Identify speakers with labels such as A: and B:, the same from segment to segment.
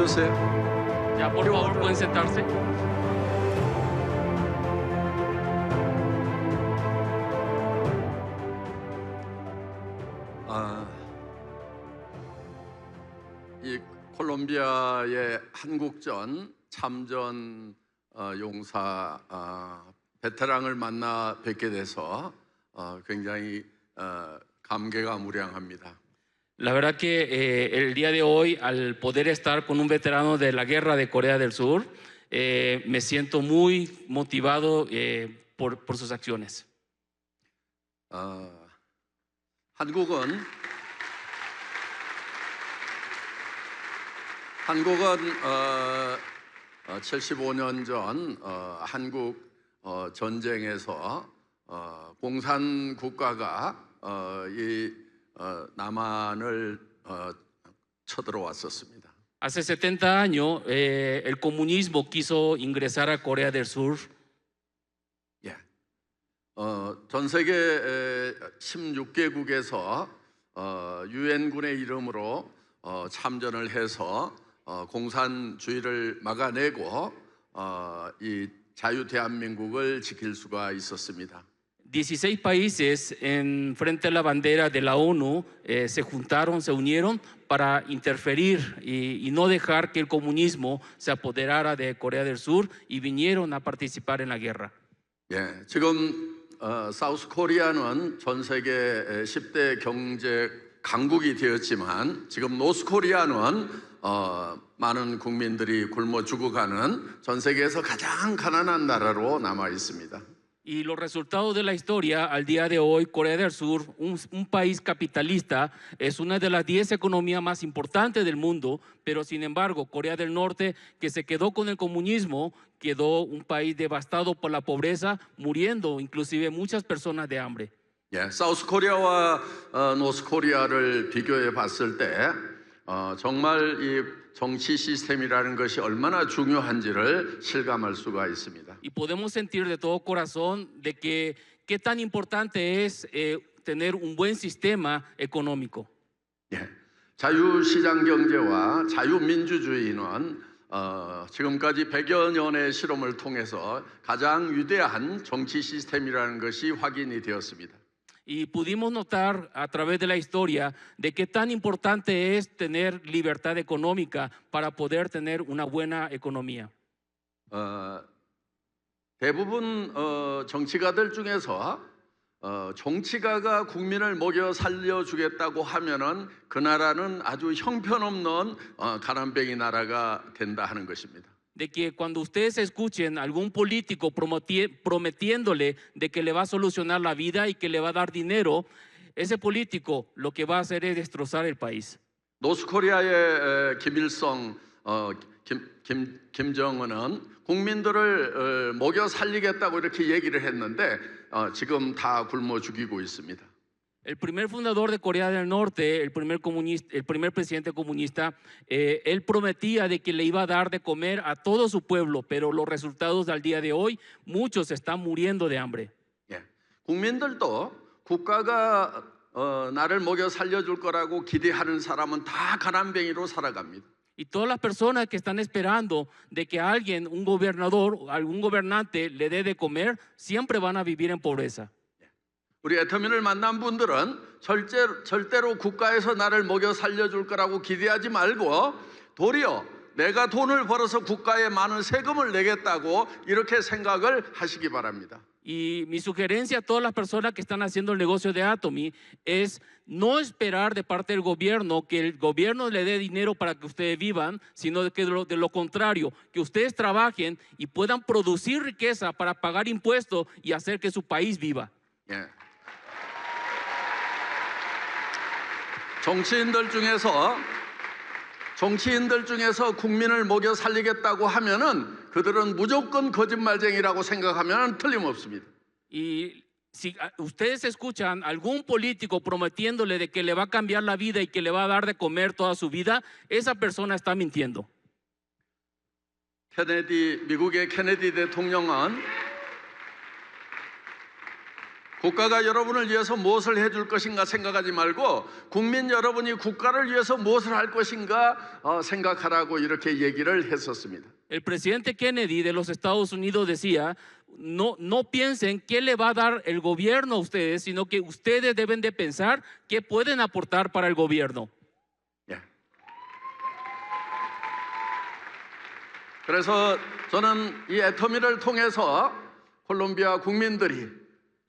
A: 앉아주세요.
B: Ya, por favor, pueden sentarse.
A: 이 콜롬비아의 한국전 참전 용사 베테랑을 만나 뵙게 돼서 굉장히 감개무량합니다.
B: La verdad que el día de hoy, al poder estar con un veterano de la guerra de Corea del Sur, me siento muy motivado por sus acciones.
A: 한국은 75년 전 한국 전쟁에서 공산 국가가 이 남한을 쳐들어왔었습니다.
B: Hace 70 años, el comunismo quiso ingresar a Corea del Sur.
A: 예, 전 세계 16개국에서 유엔군의 이름으로 참전을 해서 공산주의를 막아내고 이 자유 대한민국을 지킬 수가 있었습니다.
B: 16 países en frente a la bandera de la ONU se juntaron, se unieron para interferir y no dejar que el comunismo se apoderara de Corea del Sur y vinieron a participar en la guerra.
A: 예, 지금 사우스 코리아는 전 세계 10대 경제 강국이 되었지만 지금 노스 코리아는 많은 국민들이 굶어 죽어가는 전 세계에서 가장 가난한 나라로 남아 있습니다.
B: Y los resultados de la historia, al día de hoy, Corea del Sur, un país capitalista, es una de las 10 economías más importantes del mundo, pero sin embargo, Corea del Norte, que se quedó con el comunismo, quedó un país devastado por la pobreza, muriendo inclusive muchas personas de hambre.
A: 예, 사우스 코리아와 노스 코리아를 비교해 봤을 때 정말 이 정치 시스템이라는 것이 얼마나 중요한지를 실감할 수가 있습니다.
B: Y podemos sentir de todo corazón de que qué tan importante es tener un buen sistema económico.
A: 예, 자유시장 경제와 자유민주주의는 지금까지 100여 년의 실험을 통해서 가장 위대한 정치 시스템이라는 것이 확인이 되었습니다.
B: Y pudimos notar a través de la historia de qué tan importante es tener libertad económica para poder tener una buena economía.
A: 대부분 정치가들 중에서 정치가가 국민을 먹여 살려주겠다고 하면은 그 나라는 아주 형편없는 가난뱅이 나라가 된다 하는 것입니다.
B: De que cuando ustedes escuchen a algún político prometiéndole de que le va a solucionar la vida y que le va a dar dinero, ese político lo que va a hacer es destrozar el país.
A: 노스코리아의 김일성, 김정은은 국민들을 먹여 살리겠다고 이렇게 얘기를 했는데 지금 다 굶어 죽이고 있습니다.
B: El primer fundador de Corea del Norte, el primer presidente comunista, él prometía de que le iba a dar de comer a todo su pueblo, pero los resultados al día de hoy, muchos están muriendo de hambre.
A: 예, 국민들도 국가가 나를 먹여 살려줄 거라고 기대하는 사람은 다 가난뱅이로 살아갑니다.
B: Y todas las personas que están esperando de que alguien, un gobernador, algún gobernante le dé de comer, siempre van a vivir en pobreza.
A: 우리 애터민을 만난 분들은 절대로 국가에서 나를 먹여 살려줄 거라고 기대하지 말고 도리어 내가 돈을 벌어서 국가에 많은 세금을 내겠다고 이렇게 생각을 하시기 바랍니다.
B: Y mi sugerencia a todas las personas que están haciendo el negocio de Atomy es no esperar de parte del gobierno que el gobierno le dé dinero para que ustedes vivan, sino que de lo contrario, que ustedes trabajen y puedan producir riqueza para pagar impuestos y hacer que su país viva.
A: 예. 정치인들 중에서 국민을 먹여 살리겠다고 하면은 그들은 무조건 거짓말쟁이라고 생각하면 틀림없습니다.
B: Y si ustedes escuchan algún político prometiéndole de que le va a cambiar la vida y que le va a dar de comer toda su vida, esa persona está mintiendo.
A: 미국의 케네디 대통령은 국가가 여러분을 위해서 무엇을 해줄 것인가 생각하지 말고 국민 여러분이 국가를 위해서 무엇을 할 것인가 생각하라고 이렇게 얘기를 했었습니다.
B: El presidente Kennedy de los Estados Unidos decía, no piensen qué le va a dar el gobierno a ustedes, sino que ustedes deben de pensar qué pueden aportar para el gobierno.
A: 예. 그래서 저는 이 애터미를 통해서 콜롬비아 국민들이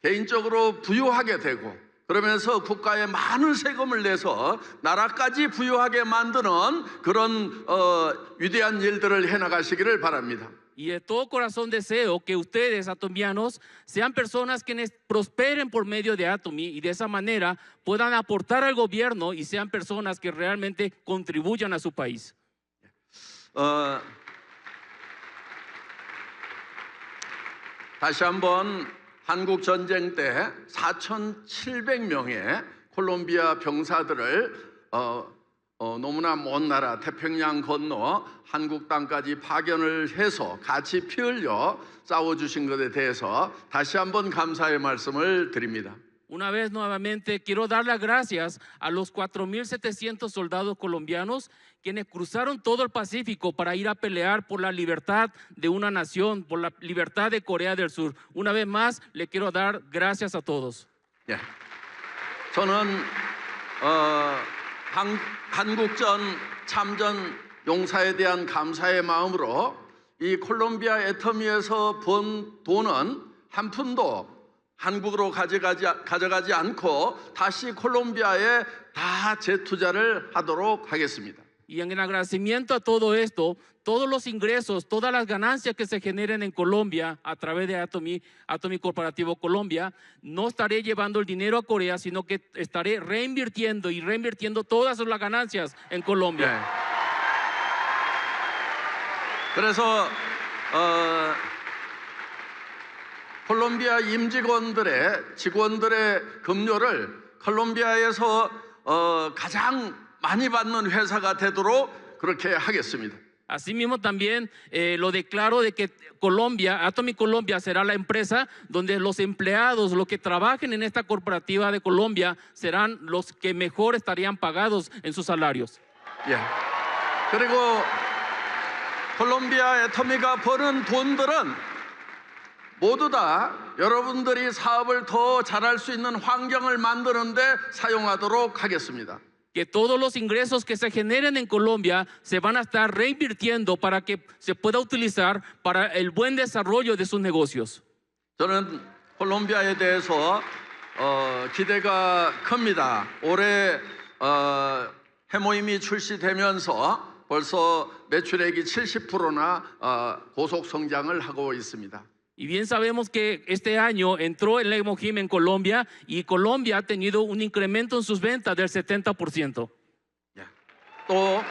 A: 개인적으로 부유하게 되고 그러면서 국가에 많은 세금을 내서 나라까지 부유하게 만드는 그런 위대한 일들을 해나가시기를 바랍니다.
B: Y de todo corazón deseo que ustedes, atomianos, sean personas quienes prosperen por medio de Atomy y de esa manera puedan aportar al gobierno y sean personas que realmente contribuyan a su país.
A: 다시 한번 한국 전쟁 때 4,700명의 콜롬비아 병사들을 너무나 먼 나라 태평양 건너 한국 땅까지 파견을 해서 같이 피 흘려 싸워주신 것에 대해서 다시 한번 감사의 말씀을 드립니다.
B: Una vez nuevamente quiero dar las gracias a los 4.700 soldados colombianos quienes cruzaron todo el Pacífico para ir a pelear por la libertad de una nación, por la libertad de Corea del Sur. Una vez más le quiero dar gracias a todos.
A: 예, 저는 한국전 참전 용사에 대한 감사의 마음으로 이 콜롬비아 애터미에서 번 돈은 한 푼도 한국으로 가져가지 않고 다시 콜롬비아에 다 재투자를 하도록 하겠습니다.
B: Y en agradecimiento a todo esto, todos los ingresos, todas las ganancias que se generen en Colombia a través de Atomy Corporativo Colombia, no estaré llevando el dinero a Corea, sino que estaré reinvirtiendo todas las ganancias en Colombia.
A: 네. 그래서 콜롬비아 직원들의 급료를 콜롬비아에서 가장 많이 받는 회사가 되도록 그렇게 하겠습니다.
B: Asimismo también lo declaro de que Atomy Colombia será la empresa donde los empleados, los que trabajen en esta corporativa de Colombia, serán los que mejor estarían pagados en sus salarios.
A: 예. 그리고 콜롬비아 애터미가 버는 돈들은 모두 다 여러분들이 사업을 더 잘할 수 있는 환경을 만드는데 사용하도록 하겠습니다.
B: Que todos los ingresos que se generen en Colombia se van a estar reinvirtiendo para que se pueda utilizar para el buen desarrollo de sus negocios.
A: 저는 콜롬비아에 대해서 기대가 큽니다. 올해 해모임이 출시되면서 벌써 매출액이 70%나 고속 성장을 하고 있습니다.
B: Y bien sabemos que este año entró el Lemojim en Colombia y Colombia ha tenido un incremento en sus ventas del 70%.
A: 또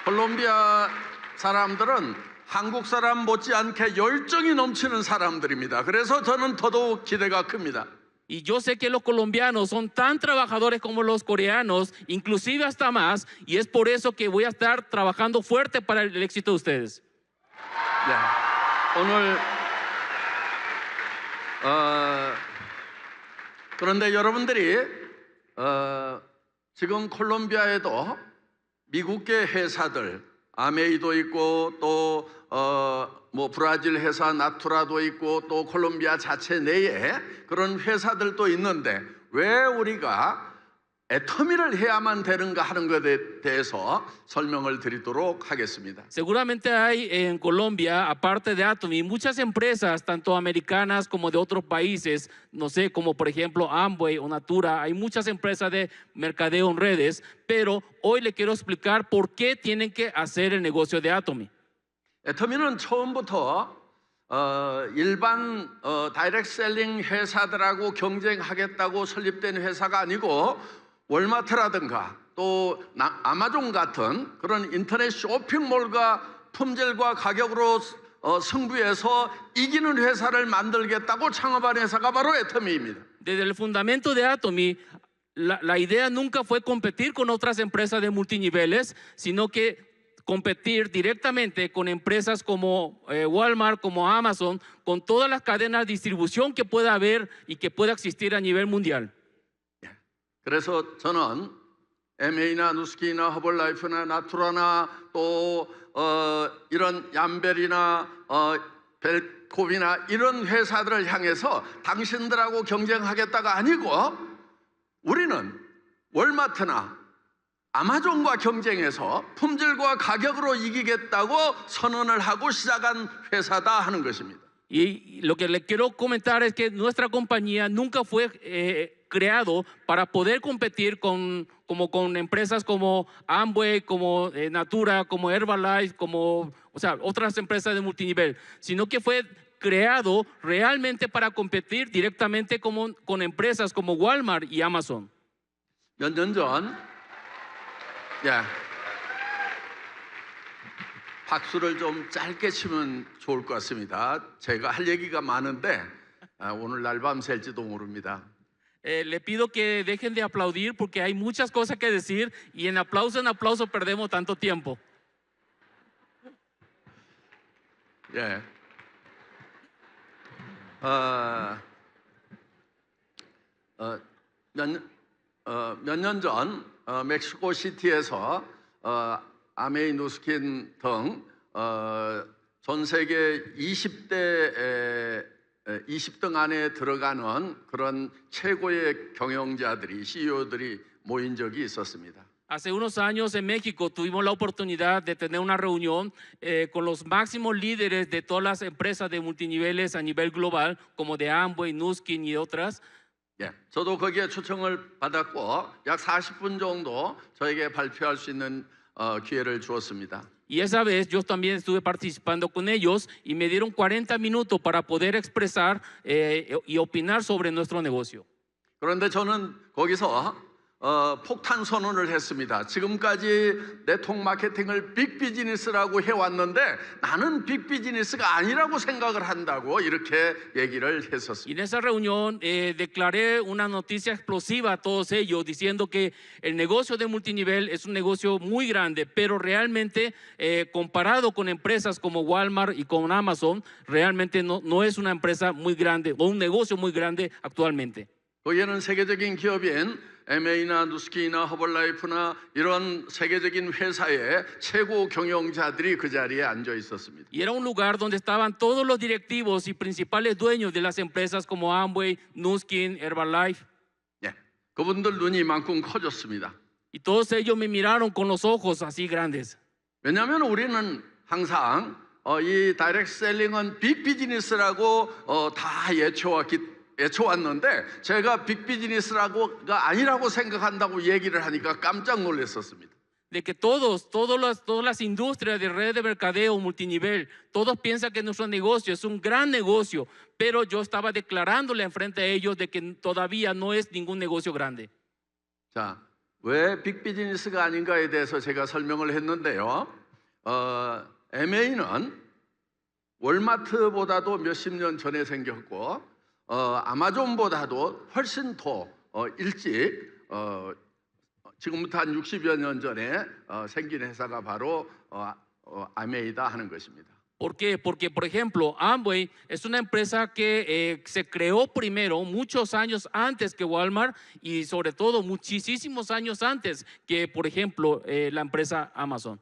A: 콜롬비아 사람들은 한국 사람 못지않게 열정이 넘치는 사람들입니다. 그래서 저는 더더욱 기대가 큽니다.
B: Y yo sé que los colombianos son tan trabajadores como los coreanos, inclusive hasta más, y es por eso que voy a estar trabajando fuerte para el éxito de ustedes.
A: 네, 오늘 그런데 여러분들이 지금 콜롬비아에도 미국계 회사들 아메이도 있고 또 뭐 브라질 회사 나투라도 있고 또 콜롬비아 자체 내에 그런 회사들도 있는데 왜 우리가 애터미를 해야만 되는가 하는 것에 대해서 설명을 드리도록 하겠습니다.
B: Seguramente hay en Colombia, aparte de Atomy, muchas empresas, tanto americanas como de otros países, no sé, como por ejemplo Amway o Natura, hay muchas empresas de mercadeo en redes, pero hoy le quiero explicar por qué tienen que hacer el negocio de Atomy.
A: 애터미는 처음부터 일반 다이렉트 셀링 회사들하고 경쟁하겠다고 설립된 회사가 아니고 월마트라든가 또 아마존 같은 그런 인터넷 쇼핑몰과 품질과 가격으로 승부해서 이기는 회사를 만들겠다고 창업한 회사가 바로 애터미입니다.
B: Desde el fundamento de Atomy, la idea nunca fue competir con otras empresas de multiniveles, sino que competir directamente con empresas como Walmart, como Amazon, con todas las cadenas de distribución que pueda haber y que pueda existir a nivel mundial.
A: 그래서 저는 MA나 누스키나 허벌라이프나 나투라나 또 이런 얌벨이나 벨코비나 이런 회사들을 향해서 당신들하고 경쟁하겠다가 아니고 우리는 월마트나 아마존과 경쟁해서 품질과 가격으로 이기겠다고 선언을 하고 시작한 회사다 하는 것입니다.
B: Y lo que le quiero comentar es que nuestra compañía nunca fue creado para poder competir con empresas como Amway, como Natura, como Herbalife, como otras empresas de multinivel, sino que fue creado realmente para competir directamente con empresas como Walmart y Amazon.
A: 몇 년 전, 박수를 좀 짧게 치면 좋을 것 같습니다. 제가 할 얘기가 많은데 오늘 날 밤 샐지도 모릅니다.
B: Le pido que dejen de aplaudir porque hay muchas cosas que decir y en aplauso perdemos tanto tiempo.
A: 예. 몇 년 전 멕시코 시티에서 아메이 누스킨 등 전 세계 20등 안에 들어가는 그런 최고의 경영자들이 CEO들이 모인 적이 있었습니다.
B: Hace unos años en México tuvimos la oportunidad de tener una reunión con los máximos líderes de todas las empresas de multiniveles a nivel global, como de Amway, Nuskin y otras.
A: 예, 저도 거기에 초청을 받았고 약 40분 정도 저에게 발표할 수 있는 기회를 주었습니다.
B: Y esa vez yo también estuve participando con ellos y me dieron 40 minutos para poder expresar y opinar sobre nuestro negocio.
A: 그런데 저는 거기서 폭탄 선언을 했습니다. 지금까지 네트워크 마케팅을 빅비즈니스라고 해왔는데 나는 빅비즈니스가 아니라고 생각을 한다고 이렇게 얘기를
B: Y
A: 했었습니다.
B: en esa reunión declaré una noticia explosiva a todos ellos diciendo que el negocio de multinivel es un negocio muy grande, pero realmente comparado con empresas como Walmart y con Amazon, realmente no es una empresa muy grande o un negocio muy grande actualmente.
A: 거기에는 세계적인 기업인 MA나 누스키나 허벌라이프나 이런 세계적인 회사의 최고 경영자들이 그 자리에 앉아 있었습니다.
B: Y era un lugar donde estaban todos los directivos y principales dueños de las empresas como Amway, Nuskin, Herbalife.
A: 예, 그분들 눈이 이만큼 커졌습니다.
B: Y todos ellos me miraron con los ojos así grandes.
A: 왜냐하면 우리는 항상 이 다이렉트 셀링은 빅 비즈니스라고 다 예쳐왔는데 제가 빅 비즈니스라고가 아니라고 생각한다고 얘기를 하니까 깜짝 놀랐었습니다.
B: De que todas las industrias de red de mercadeo multinivel, todos piensan que nuestro negocio es un gran negocio, pero yo estaba declarándole enfrente a ellos de que todavía no es ningún negocio grande.
A: 자, 왜 빅 비즈니스가 아닌가에 대해서 제가 설명을 했는데요. MA는 월마트보다도 몇십 년 전에 생겼고 아마존보다도 훨씬 더 일찍 지금부터 한 60여 년 전에 생긴 회사가 바로 아메이다 하는 것입니다.
B: ¿Por qué? Porque, por ejemplo, Amway es una empresa que se creó primero muchos años antes que Walmart y sobre todo muchísimos años antes que, por ejemplo, la empresa Amazon.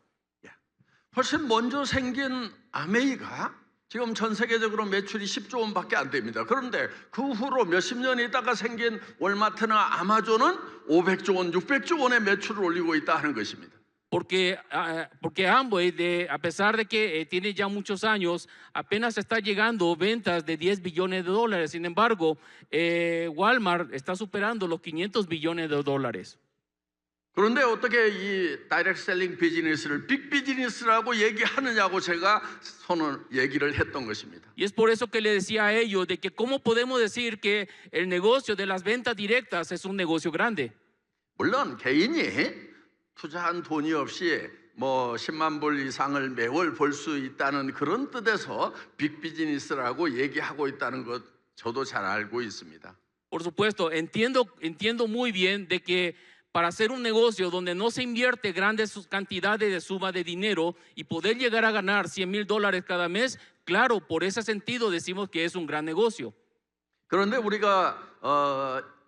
A: 훨씬 먼저 생긴 아메이가 지금 전 세계적으로 매출이 10조 원밖에 안 됩니다. 그런데 그 후로 몇십 년 있다가 생긴 월마트나 아마존은 500조 원, 600조 원의 매출을 올리고 있다 하는 것입니다.
B: Porque Amway, a pesar de que tiene ya muchos años, apenas está llegando ventas de 10 billones de dólares. Sin embargo, Walmart está superando los 500 billones de dólares.
A: 그런데 어떻게 이 다이렉트 셀링 비즈니스를 빅 비즈니스라고 얘기하느냐고 제가 얘기를 했던 것입니다.
B: Y es por eso que le decía a ellos de que cómo podemos decir que el negocio de las ventas directas es un negocio grande.
A: 물론 개인이 투자한 돈이 없이 뭐 10만 불 이상을 매월 벌 수 있다는 그런 뜻에서 빅 비즈니스라고 얘기하고 있다는 것 저도 잘 알고 있습니다.
B: Por supuesto, entiendo muy bien de que para hacer un negocio donde no se invierte grandes cantidades de suma de dinero y poder llegar a ganar $100,000 cada mes, claro, por ese sentido decimos que es un gran negocio.
A: 그런데 우리가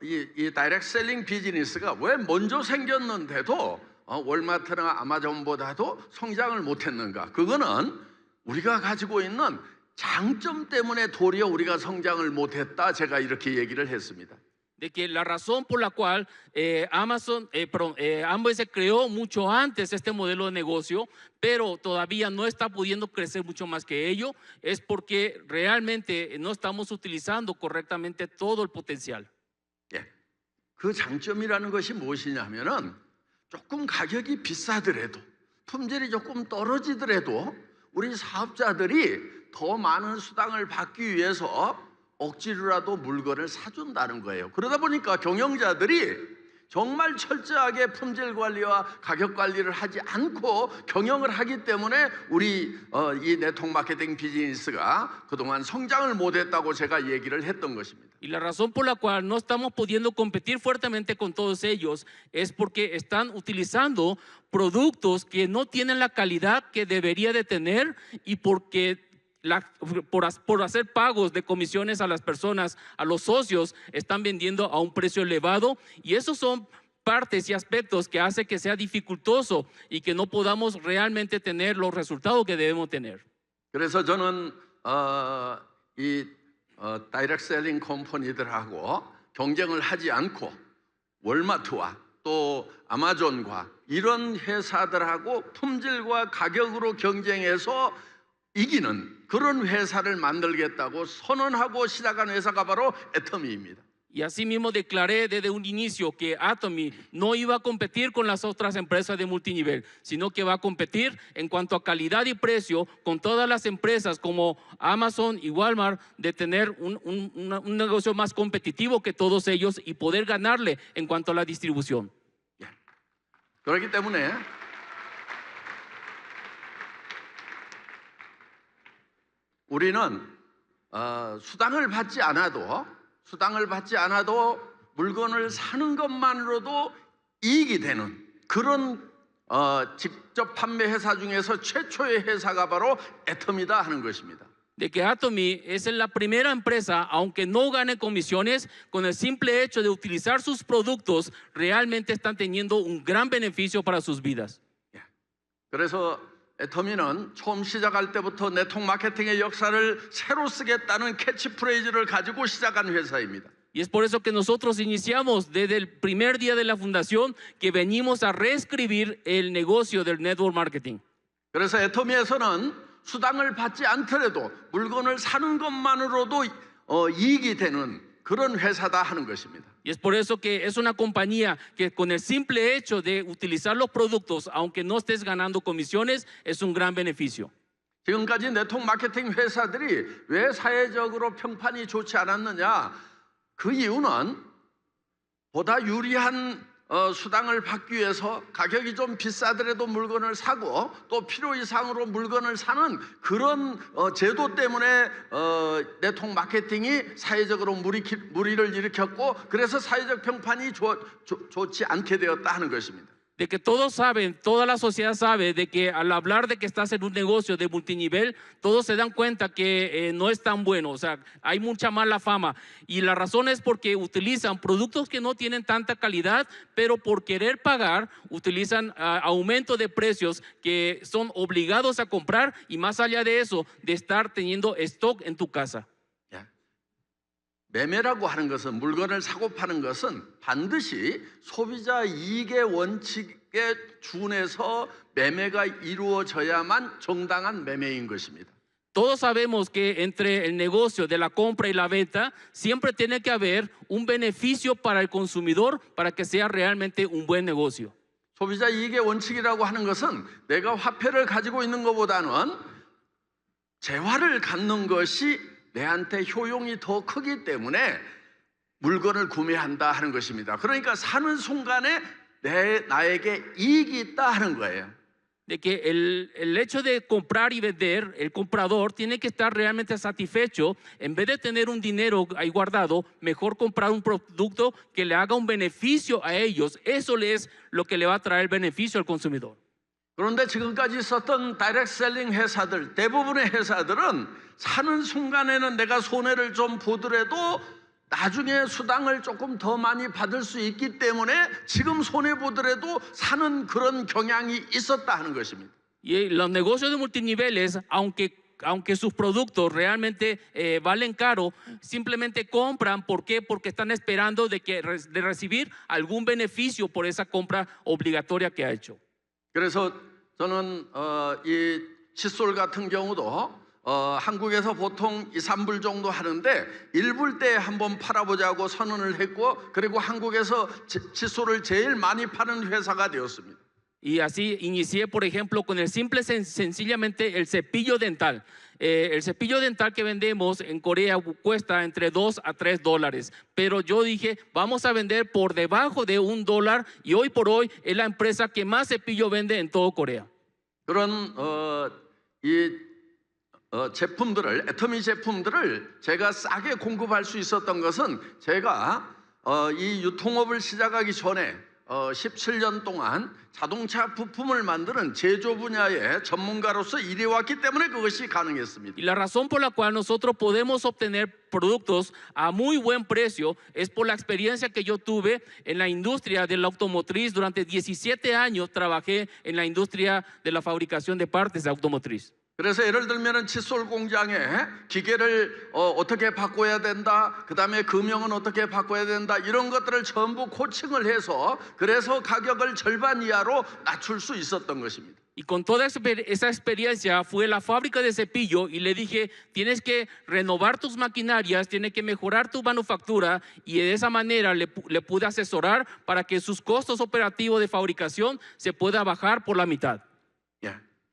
A: 이 다이렉트 셀링 비즈니스가 왜 먼저 생겼는데도 월마트나 아마존보다도 성장을 못했는가? 그거는 우리가 가지고 있는 장점 때문에 도리어 우리가 성장을 못했다. 제가 이렇게 얘기를 했습니다.
B: De que la razón por la cual Amway se creó mucho antes este modelo de negocio, pero todavía no está pudiendo crecer mucho más que ello, es porque realmente no estamos utilizando correctamente todo el potencial.
A: 예, 그 장점이라는 것이 무엇이냐면은 조금 가격이 비싸더라도 품질이 조금 떨어지더라도 우리 사업자들이 더 많은 수당을 받기 위해서 억지로라도 물건을 사준다는 거예요. 그러다 보니까 경영자들이 정말 철저하게 품질 관리와 가격 관리를 하지 않고 경영을 하기 때문에 우리 이 네트워크 마케팅 비즈니스가 그동안 성장을 못했다고 제가 얘기를 했던 것입니다.
B: Y la razón por la cual no estamos pudiendo competir fuertemente con todos ellos es porque están utilizando productos que no tienen la calidad que debería de tener y porque por hacer pagos de comisiones a las personas, a los socios, están vendiendo a un precio elevado y esos son partes y aspectos que hace que sea dificultoso y que no podamos realmente tener los resultados que debemos tener.
A: 그래서 저는 이 다이렉트 셀링 컴퍼니들하고 경쟁을 하지 않고 월마트와 또 아마존과 이런 회사들하고 품질과 가격으로 경쟁해서 이기는 그런 회사를 만들겠다고 선언하고 시작한 회사가 바로 애터미입니다.
B: Y así mismo declaré desde un inicio que Atomy no iba a competir con las otras empresas de multinivel, sino que va a competir en cuanto a calidad y precio con todas las empresas como Amazon y Walmart, de tener un negocio más competitivo que todos ellos y poder ganarle en cuanto a la distribución.
A: 그렇기 때문에 우리는 수당을 받지 않아도 물건을 사는 것만으로도 이익이 되는 그런 직접 판매 회사 중에서 최초의 회사가 바로 애터미다 하는 것입니다.
B: De que Atomy es la primera empresa, aunque no gane comisiones, con el simple hecho de utilizar sus productos, realmente están teniendo un gran beneficio para sus vidas.
A: 그래서 애터미는 처음 시작할 때부터 네트워크 마케팅의 역사를 새로 쓰겠다는 캐치프레이즈를 가지고 시작한 회사입니다.
B: Y es por eso que nosotros iniciamos desde el primer día de la fundación que venimos a reescribir el negocio del network marketing.
A: 그래서 애터미에서는 수당을 받지 않더라도 물건을 사는 것만으로도 이익이 되는 그런 회사다 하는 것입니다.
B: Y es por eso que es una compañía que con el simple hecho de utilizar los productos, aunque no estés ganando comisiones, es un gran beneficio.
A: 지금까지 네트워크 마케팅 회사들이 왜 사회적으로 평판이 좋지 않았느냐? 그 이유는 보다 유리한 수당을 받기 위해서 가격이 좀 비싸더라도 물건을 사고 또 필요 이상으로 물건을 사는 그런 제도 때문에 네트워크 마케팅이 사회적으로 무리를 일으켰고 그래서 사회적 평판이 좋지 않게 되었다 하는 것입니다.
B: De que todos saben, toda la sociedad sabe de que al hablar de que estás en un negocio de multinivel, todos se dan cuenta que no es tan bueno, o sea, hay mucha mala fama. Y la razón es porque utilizan productos que no tienen tanta calidad, pero por querer pagar, utilizan aumento de precios que son obligados a comprar y más allá de eso, de estar teniendo stock en tu casa.
A: 매매라고 하는 것은 물건을 사고 파는 것은 반드시 소비자 이익의 원칙에 준해서 매매가 이루어져야만 정당한 매매인 것입니다.
B: Todos sabemos que entre el negocio de la compra y la venta siempre tiene que haber un beneficio para el consumidor para que sea realmente un buen negocio.
A: 소비자 이익의 원칙이라고 하는 것은 내가 화폐를 가지고 있는 것보다는 재화를 갖는 것이 내한테 효용이 더 크기 때문에 물건을 구매한다 하는 것입니다. 그러니까 사는 순간에 나에게 이익이 있다 하는 거예요.
B: de que el hecho de comprar y vender, el comprador tiene que estar realmente satisfecho. En vez de tener un dinero ahí guardado, mejor comprar un producto que le haga un beneficio a ellos. Eso es lo que le va a traer beneficio al consumidor.
A: 그런데 지금까지 있었던 다이렉트 셀링 회사들, 대부분의 회사들은 사는 순간에는 내가 손해를 좀 보더라도 나중에 수당을 조금 더 많이 받을 수 있기 때문에 지금 손해 보더라도 사는 그런 경향이 있었다 하는 것입니다.
B: Y los negocios de multiniveles, aunque sus productos realmente valen caro, simplemente compran. ¿Por qué? Porque están esperando de recibir algún beneficio por esa compra obligatoria que ha hecho.
A: 그래서 저는 이 칫솔 같은 경우도 한국에서 보통 2, 3불 정도 하는데 1불 때 한번 팔아보자고 선언을 했고, 그리고 한국에서 칫솔을 제일 많이 파는 회사가 되었습니다.
B: Y así inicié, por ejemplo, con el sencillamente el cepillo dental. El cepillo dental que vendemos en Corea cuesta entre $2 a $3, pero yo dije, vamos a vender por debajo de $1, y hoy por hoy es la empresa que más cepillo vende en todo Corea.
A: 그런 제품들을, 애터미 제품들을 제가 싸게 공급할 수 있었던 것은 제가 이 유통업을 시작하기 전에 17년 동안 자동차 부품을 만드는 제조 분야의 전문가로서 일해왔기 때문에 그것이 가능했습니다.
B: Y la razón por la cual nosotros podemos obtener productos a muy buen precio es por la experiencia que yo tuve en la industria de la automotriz. Durante 17 años trabajé en la industria de la fabricación de partes de automotriz.
A: 그래서 예를 들면 칫솔 공장에 기계를 어떻게 바꿔야 된다, 그 다음에 금형은 어떻게 바꿔야 된다, 이런 것들을 전부 코칭을 해서 그래서 가격을 절반 이하로 낮출 수 있었던 것입니다.
B: Y con toda esa experiencia fui a la fábrica de cepillo y le dije, tienes que renovar tus maquinarias, tienes que mejorar tu manufactura, y de esa manera le pude asesorar para que sus costos operativos de fabricación se pueda bajar por la mitad.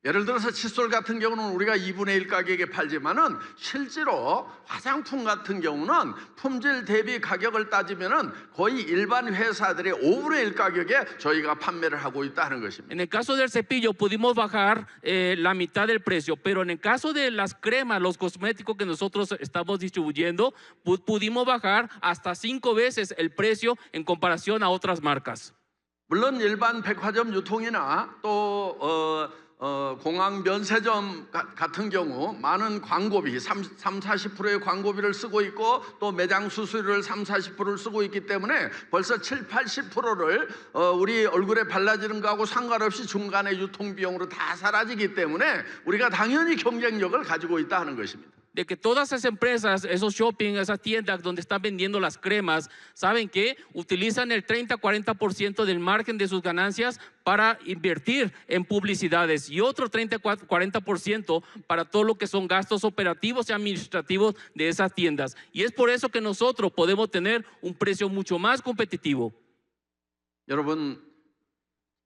A: 예를 들어서 칫솔 같은 경우는 우리가 2분의 1 가격에 팔지만은 실제로 화장품 같은 경우는 품질 대비 가격을 따지면은 거의 일반 회사들의 5분의 1 가격에 저희가 판매를 하고 있다는 것입니다.
B: En el caso del cepillo pudimos bajar la mitad del precio, pero en el caso de las cremas, los cosméticos que nosotros estamos distribuyendo, pudimos bajar hasta 5 veces el precio en comparación a otras marcas.
A: 물론 일반 백화점 유통이나 또 공항 면세점 같은 경우 많은 광고비 30-40%의 광고비를 쓰고 있고, 또 매장 수수료를 30-40%를 쓰고 있기 때문에 벌써 70-80%를 우리 얼굴에 발라지는 거하고 상관없이 중간에 유통비용으로 다 사라지기 때문에 우리가 당연히 경쟁력을 가지고 있다 하는 것입니다.
B: De que todas esas empresas, esos shopping, esas tiendas donde están vendiendo las cremas, saben que utilizan el 30-40% del margen de sus ganancias para invertir en publicidades, y otro 30-40% para todo lo que son gastos operativos y administrativos de esas tiendas. Y es por eso que nosotros podemos tener un precio mucho más competitivo.
A: 여러분,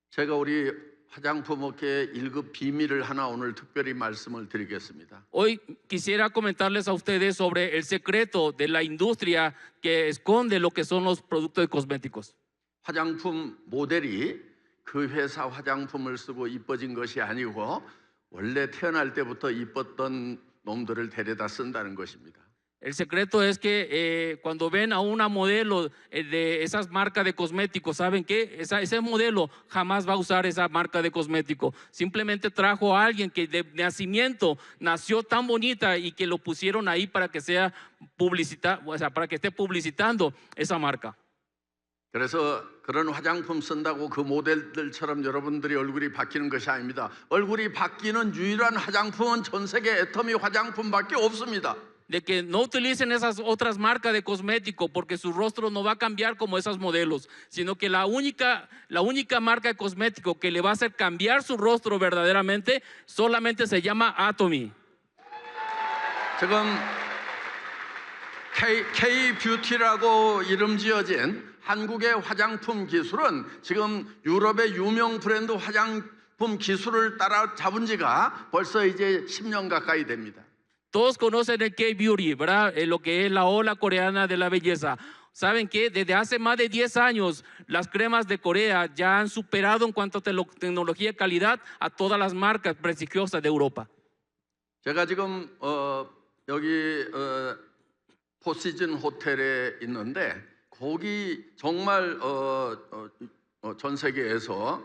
A: 제가 우리 화장품 업계의 1급 비밀을 하나 오늘 특별히 말씀을 드리겠습니다.
B: Hoy quisiera comentarles a ustedes sobre el secreto de la industria que esconde lo que son los productos cosméticos.
A: 화장품 모델이 그 회사 화장품을 쓰고 이뻐진 것이 아니고 원래 태어날 때부터 이뻤던 놈들을 데려다 쓴다는 것입니다.
B: El secreto es que cuando ven a una modelo de esas marcas de cosméticos, saben que ese modelo jamás va a usar esa marca de cosmético. Simplemente trajo a alguien que de nacimiento nació tan bonita y que lo pusieron ahí para que sea para que esté publicitando esa marca.
A: 그래서 그런 화장품 쓴다고 그 모델들처럼 여러분들이 얼굴이 바뀌는 것이 아닙니다. 얼굴이 바뀌는 유일한 화장품은 전 세계 애터미 화장품밖에 없습니다.
B: De que no utilicen esas otras marcas de cosméticos, porque su rostro no va a cambiar como esos modelos, sino que la única marca de cosmético que le va a hacer cambiar su rostro verdaderamente solamente se llama Atomy.
A: 지금 K-뷰티라고 이름 지어진 한국의 화장품 기술은 지금 유럽의 유명 브랜드 화장품 기술을 따라잡은 지가 벌써 이제 10년 가까이 됩니다.
B: Todos conocen el K-Beauty, ¿verdad? Lo que es la ola coreana de la belleza. Saben que desde hace más de 10 años las cremas de Corea ya han superado en cuanto a tecnología y calidad a todas las marcas prestigiosas de Europa.
A: 제가 지금 여기 포시즌 호텔에 있는데 거기 정말 전 세계에서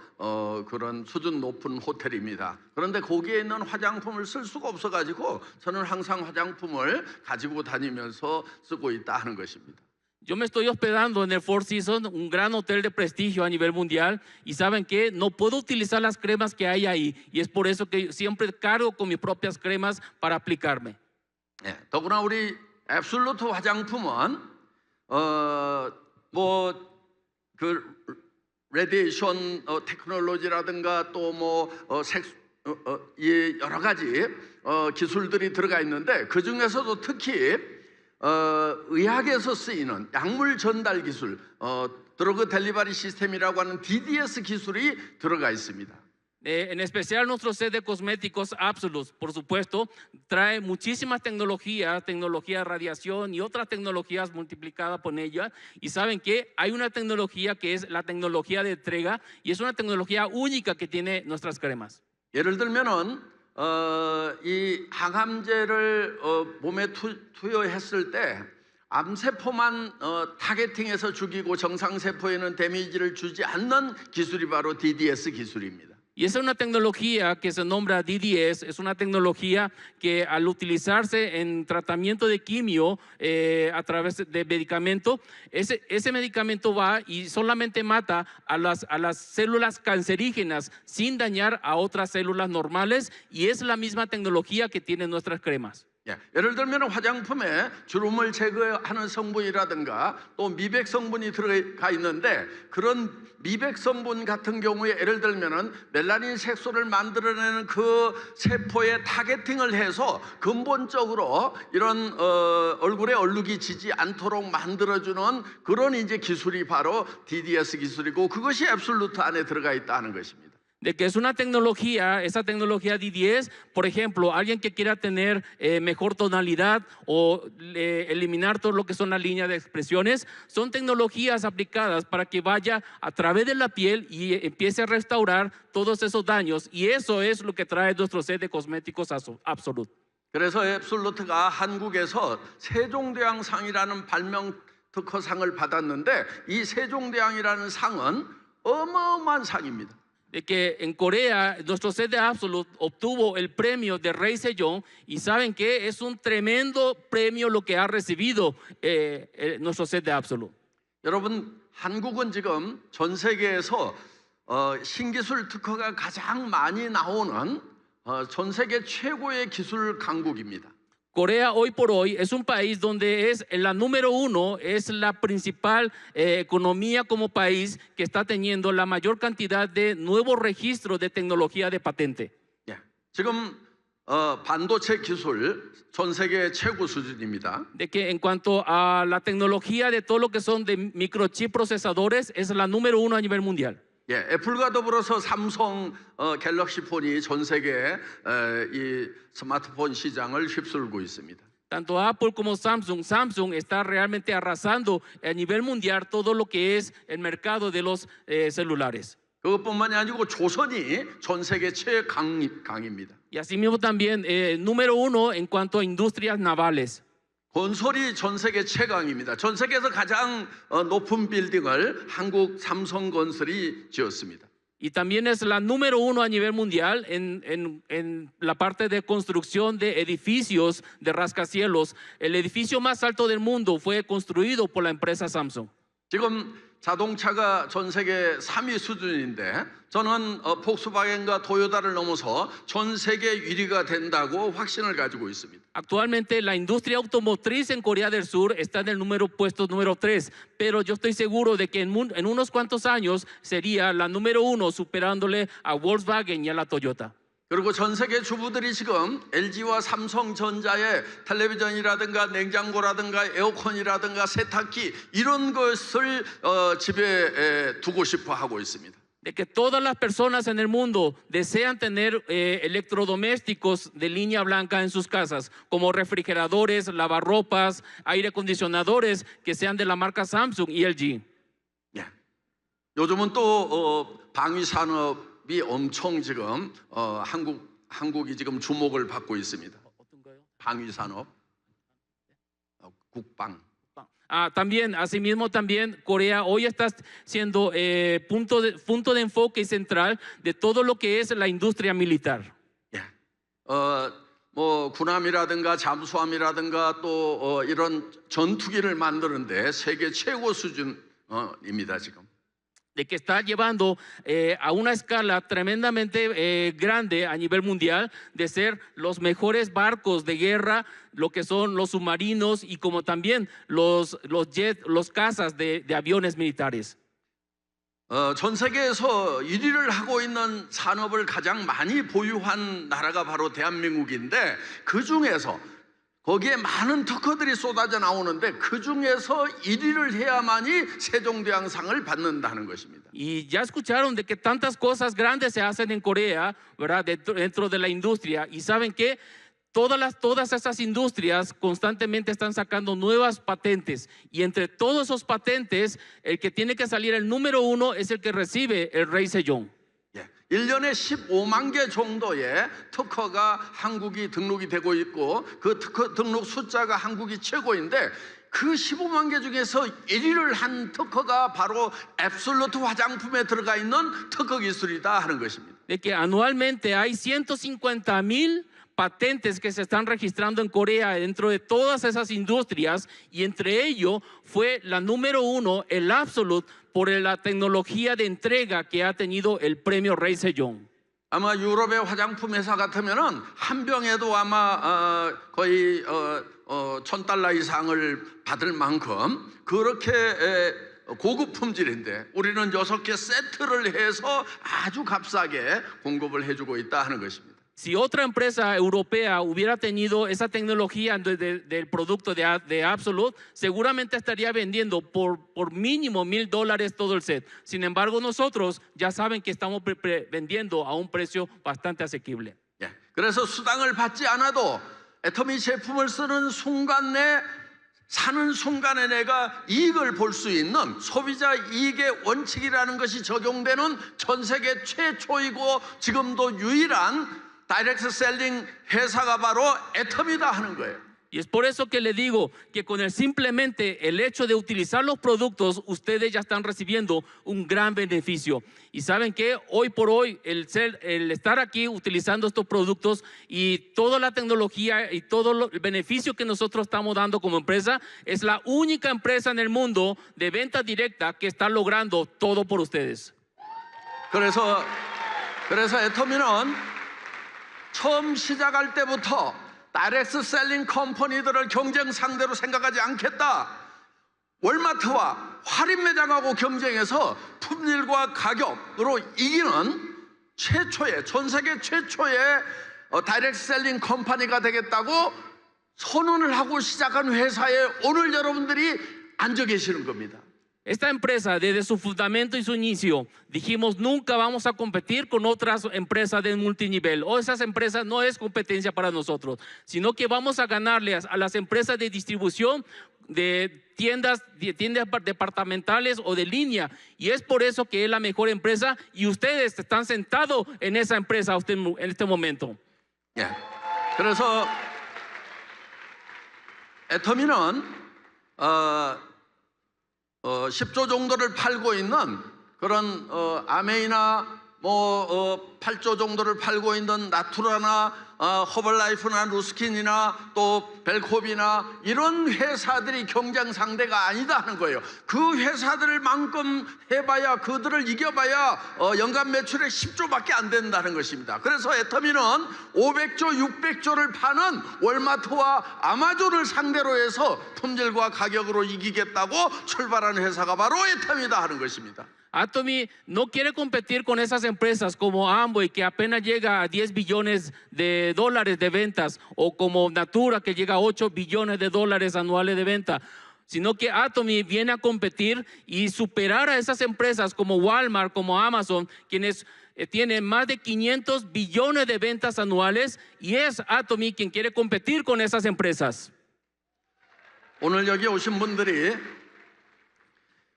A: 그런 수준 높은 호텔입니다. 그런데 거기에 있는 화장품을 쓸 수가 없어가지고 저는 항상 화장품을 가지고 다니면서 쓰고 있다 하는 것입니다.
B: Yo me estoy hospedando en el Four Seasons, un gran hotel de prestigio a nivel mundial, y saben que no puedo utilizar las cremas que hay ahí, y es por eso que siempre cargo con mis propias cremas para aplicarme.
A: 예, 더구나 우리 앱솔루트 화장품은 뭐그 레디에이션 테크놀로지라든가 또 여러 가지 기술들이 들어가 있는데 그 중에서도 특히 의학에서 쓰이는 약물 전달 기술, 드러그 델리버리 시스템이라고 하는 DDS 기술이 들어가 있습니다.
B: En especial nuestro set de cosméticos Absolute, por supuesto, trae muchísimas tecnologías, tecnología de radiación y otras tecnologías multiplicadas por ella. Y saben que hay una tecnología que es la tecnología de entrega y es una tecnología única que tiene nuestras cremas.
A: 예를 들면은 이 항암제를 몸에 투여했을 때 암세포만 타겟팅해서 죽이고 정상세포에는 데미지를 주지 않는 기술이 바로 DDS 기술입니다.
B: Y esa es una tecnología que se nombra DDS, es una tecnología que al utilizarse en tratamiento de quimio a través de medicamento, ese medicamento va y solamente mata a las células cancerígenas sin dañar a otras células normales y es la misma tecnología que tienen nuestras cremas.
A: 예, 예를 들면 화장품에 주름을 제거하는 성분이라든가 또 미백 성분이 들어가 있는데 그런 미백 성분 같은 경우에 예를 들면은 멜라닌 색소를 만들어내는 그 세포에 타겟팅을 해서 근본적으로 이런 얼굴에 얼룩이 지지 않도록 만들어주는 그런 이제 기술이 바로 DDS 기술이고 그것이 앱솔루트 안에 들어가 있다는 것입니다.
B: De que es una tecnología, esa tecnología D10, por ejemplo, alguien que quiera tener mejor tonalidad o eliminar todo lo que son las líneas de expresiones, son tecnologías aplicadas para que vaya a través de la piel y empiece a restaurar todos esos daños. Y eso es lo que trae nuestro set de cosméticos Absolute.
A: 그래서 앱솔루트가 한국에서 세종대왕상이라는 발명 특허상을 받았는데 이 세종대왕이라는 상은 어마어마한 상입니다.
B: De que en Corea nuestro set de Absolute obtuvo el premio de Rey Sejong y saben que es un tremendo premio lo que ha recibido nuestro set de Absolute.
A: 여러분 한국은 지금 전 세계에서 신기술 특허가 가장 많이 나오는 전 세계 최고의 기술 강국입니다.
B: Corea hoy por hoy es un país donde es la número uno, es la principal economía como país que está teniendo la mayor cantidad de nuevos registros de tecnología de patente.
A: 예, 지금 반도체 기술 전 세계 최고 수준입니다.
B: De que en cuanto a la tecnología de todo lo que son de microchip procesadores es la número uno a nivel mundial.
A: 예, 애플과 더불어서 삼성 갤럭시 폰이 전 세계 이 스마트폰 시장을 휩쓸고 있습니다.
B: Tanto Apple como Samsung está realmente arrasando a nivel mundial todo lo que es el mercado de los celulares.
A: 그것뿐만이 아니고 조선이 전 세계 최강입니다.
B: Y asimismo también número uno en cuanto a industrias navales.
A: 건설이 전 세계 최강입니다. 전 세계에서 가장 높은 빌딩을 한국 삼성건설이 지었습니다.
B: Y también es la número uno a nivel mundial en la parte de construcción de edificios de rascacielos. El edificio más alto del mundo fue construido por la empresa Samsung.
A: 지금 자동차가 전 세계 3위 수준인데 저는 폭스바겐과 토요타를 넘어서 전 세계 1위가 된다고 확신을 가지고 있습니다.
B: Actualmente la industria automotriz en Corea del Sur está en el puesto número 3, pero yo estoy seguro de que en unos cuantos años sería la número uno superándole a Volkswagen y a la Toyota.
A: 그리고 전 세계 주부들이 지금 LG와 삼성전자의 텔레비전이라든가 냉장고라든가 에어컨이라든가 세탁기 이런 것을 집에 두고 싶어 하고 있습니다.
B: de que todas las personas en el mundo desean tener electrodomésticos de línea blanca en sus casas, como refrigeradores, lavarropas, aire acondicionadores que sean de la marca Samsung y LG.
A: 예. 요즘은 또 방위 산업이 엄청 지금 한국이 지금 주목을 받고 있습니다. 방위 산업, 국방.
B: También, asimismo, también Corea hoy está siendo punto de enfoque central de todo lo que es la industria militar.
A: 예. 뭐 군함이라든가 잠수함이라든가 또 이런 전투기를 만드는데 세계 최고 수준입니다 지금.
B: De que está llevando a una escala tremendamente grande a nivel mundial de ser los mejores barcos de guerra, lo que son los submarinos y como también los jets, los cazas de aviones militares.
A: 전 세계에서 1위를 하고 있는 산업을 가장 많이 보유한 나라가 바로 대한민국인데 그 중에서 거기에 많은 특허들이 쏟아져 나오는데 그 중에서 1위를 해야만이 세종대왕상을 받는다는 것입니다.
B: Y ya escucharon de que tantas cosas grandes se hacen en Corea, ¿verdad? Dentro de la industria. Y saben que todas esas industrias constantemente están sacando nuevas patentes. Y entre todos esos patentes, el que tiene que salir el número uno es el que recibe el rey Sejong.
A: 1년에 15만 개 정도의 특허가 한국이 등록이 되고 있고 그 특허 등록 숫자가 한국이 최고인데 그 15만 개 중에서 1위를 한 특허가 바로 앱솔루트 화장품에 들어가 있는 특허 기술이다 하는 것입니다.
B: De que anualmente hay 150,000 patentes que se están registrando en Corea dentro de todas esas industrias y entre ellos fue la número uno, el Absolute, por la tecnología de entrega que ha tenido el premio Rey Sejong.
A: 아마 유럽의 화장품 회사 같으면은 한 병에도 아마 거의 $1,000 이상을 받을 만큼 그렇게 고급 품질인데 우리는 6개 세트를 해서 아주 값싸게 공급을 해주고 있다 하는 것입니다.
B: Si otra empresa europea hubiera tenido esa tecnología del producto de Absolute, seguramente estaría vendiendo por mínimo $1,000 todo el set. Sin embargo, nosotros ya saben que estamos vendiendo a un precio bastante asequible.
A: 예, 그래서 수당을 받지 않아도 애터미 제품을 쓰는 순간 내 사는 순간에 내가 이익을 볼 수 있는 소비자 이익의 원칙이라는 것이 적용되는 전 세계 최초이고 지금도 유일한 다이렉트 셀링 회사가 바로 애터미다 하는 거예요.
B: Y es por eso que le digo que con simplemente el hecho de utilizar los productos, ustedes ya están recibiendo un gran beneficio. Y saben que hoy por hoy el estar aquí utilizando estos productos y toda la tecnología y todo el beneficio que nosotros estamos dando como empresa, es la única empresa en el mundo de venta directa que está logrando todo por ustedes.
A: 그래서 애터미는 처음 시작할 때부터 다이렉트 셀링 컴퍼니들을 경쟁 상대로 생각하지 않겠다. 월마트와 할인 매장하고 경쟁해서 품질과 가격으로 이기는 최초의 전 세계 최초의 다이렉트 셀링 컴퍼니가 되겠다고 선언을 하고 시작한 회사에 오늘 여러분들이 앉아 계시는 겁니다.
B: Esta empresa, desde su fundamento y su inicio, dijimos nunca vamos a competir con otras empresas de multinivel. O esas empresas no es competencia para nosotros, sino que vamos a ganarle a las empresas de distribución de tiendas departamentales o de línea. Y es por eso que es la mejor empresa y ustedes están sentados en esa empresa en este momento.
A: 예. 그래서 애터미는 10조 정도를 팔고 있는 그런 아메이나 8조 정도를 팔고 있는 나투라나 허벌라이프나 루스킨이나 또 벨코비나 이런 회사들이 경쟁 상대가 아니다 하는 거예요. 그 회사들만큼 해봐야 그들을 이겨봐야 연간 매출의 10조밖에 안 된다는 것입니다. 그래서 애터미는 500조, 600조를 파는 월마트와 아마존을 상대로 해서 품질과 가격으로 이기겠다고 출발한 회사가 바로 애터미다 하는 것입니다.
B: Atomy no quiere competir con esas empresas como Amway, que apenas llega a $10 billones de ventas, o como Natura, que llega a $8 billones anuales de venta. sino que Atomy viene a competir y superar a esas empresas como Walmart, como Amazon, quienes tienen más de 500 billones de ventas anuales, y es Atomy quien quiere competir con esas empresas.
A: 오늘 여기 오신 분들이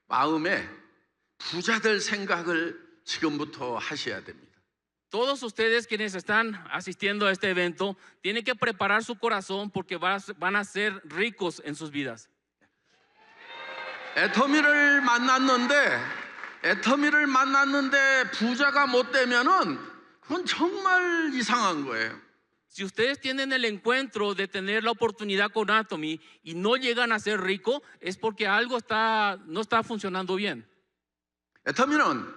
A: 마음에 부자 될 생각을 지금부터 하셔야 됩니다.
B: Todos ustedes quienes están asistiendo a este evento tienen que preparar su corazón porque van a ser ricos en sus vidas.
A: 애터미를 만났는데 부자가 못 되면은 그건 정말 이상한 거예요.
B: Si ustedes tienen el encuentro de tener la oportunidad con Atomy y no llegan a ser ricos, es porque algo no está funcionando bien.
A: 애터미는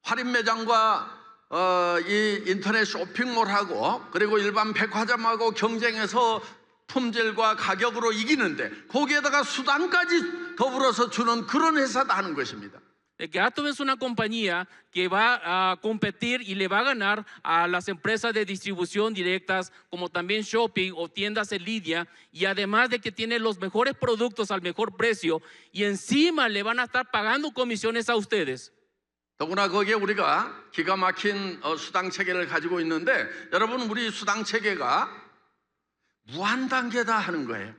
A: 할인 매장과 이 인터넷 쇼핑몰하고 그리고 일반 백화점하고 경쟁해서 품질과 가격으로 이기는데 거기에다가 수당까지 더불어서 주는 그런 회사다 하는 것입니다.
B: De que Atomy es una compañía que va a competir y le va a ganar a las empresas de distribución directas, como también shopping o tiendas en línea, y además de que tiene los mejores productos al mejor precio, y encima le van a estar pagando comisiones a ustedes.
A: 더구나 거기에 우리가 기가 막힌 수당 체계를 가지고 있는데 여러분 우리 수당 체계가 무한 단계다 하는 거예요.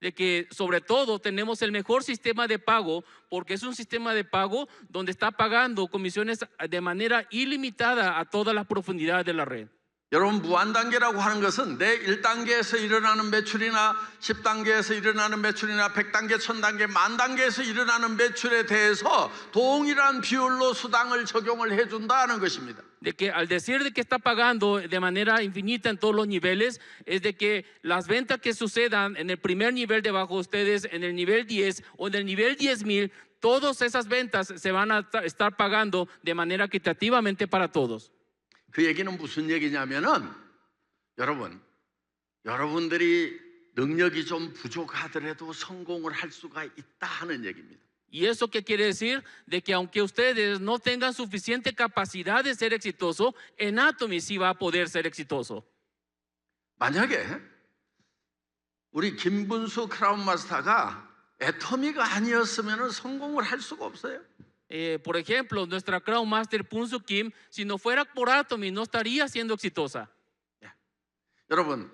B: De que sobre todo tenemos el mejor sistema de pago, porque es un sistema de pago donde está pagando comisiones de manera ilimitada a todas las profundidades de la red.
A: 여러분 무한 단계라고 하는 것은 내 1단계에서 일어나는 매출이나 10단계에서 일어나는 매출이나 100단계, 1000단계, 만 단계에서 일어나는 매출에 대해서 동일한 비율로 수당을 적용을 해준다는 것입니다.
B: De que al decir de que está pagando de manera infinita en todos los niveles, es de que las ventas que sucedan en el primer nivel debajo de ustedes, en el nivel 10 o en el nivel 10,000, todas esas ventas se van a estar pagando de manera equitativamente para todos.
A: 그 얘기는 무슨 얘기냐면은 여러분들이 능력이 좀 부족하더라도 성공을 할 수가 있다 하는 얘기입니다.
B: ¿Y eso qué quiere decir? De que aunque ustedes no tengan suficiente capacidad de ser exitoso, en Atomy sí va a poder ser exitoso.
A: 만약에 우리 김분수 크라운 마스터가 애터미가 아니었으면 성공을 할 수가 없어요.
B: Por ejemplo, nuestra Crown Master Punsu Kim, si no fuera por Atomy, no estaría siendo exitosa.
A: 여러분,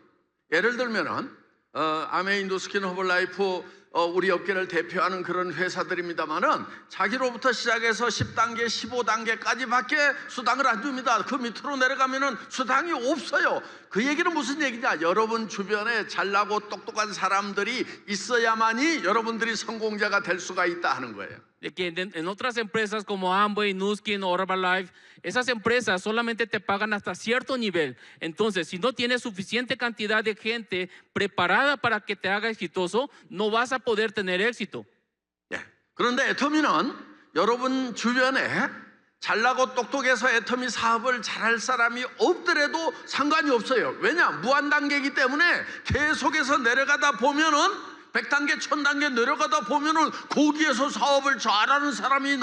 A: 예를 들면은 아메인도스킨 허블라이프 우리 업계를 대표하는 그런 회사들입니다만은 자기로부터 시작해서 10단계, 15단계까지밖에 수당을 안 줍니다. 그 밑으로 내려가면은 수당이 없어요. 그 얘기는 무슨 얘기냐? 여러분 주변에 잘나고 똑똑한 사람들이 있어야만이 여러분들이 성공자가 될 수가 있다 하는 거예요.
B: De que en otras empresas como Amway, Nuskin o Herbalife, esas empresas solamente te pagan hasta cierto nivel. Entonces, si no tienes suficiente cantidad de gente preparada para que te haga exitoso, no vas a poder tener éxito.
A: 그런데 애터미는 여러분 주변에 잘나고 똑똑해서 애터미 사업을 잘할 사람이 없더라도 상관이 없어요. 왜냐? 무한단계이기 때문에 계속해서 내려가다 보면은 100단계, 1000단계 내려가다 보면은 거기에서 사업을 잘하는 사람이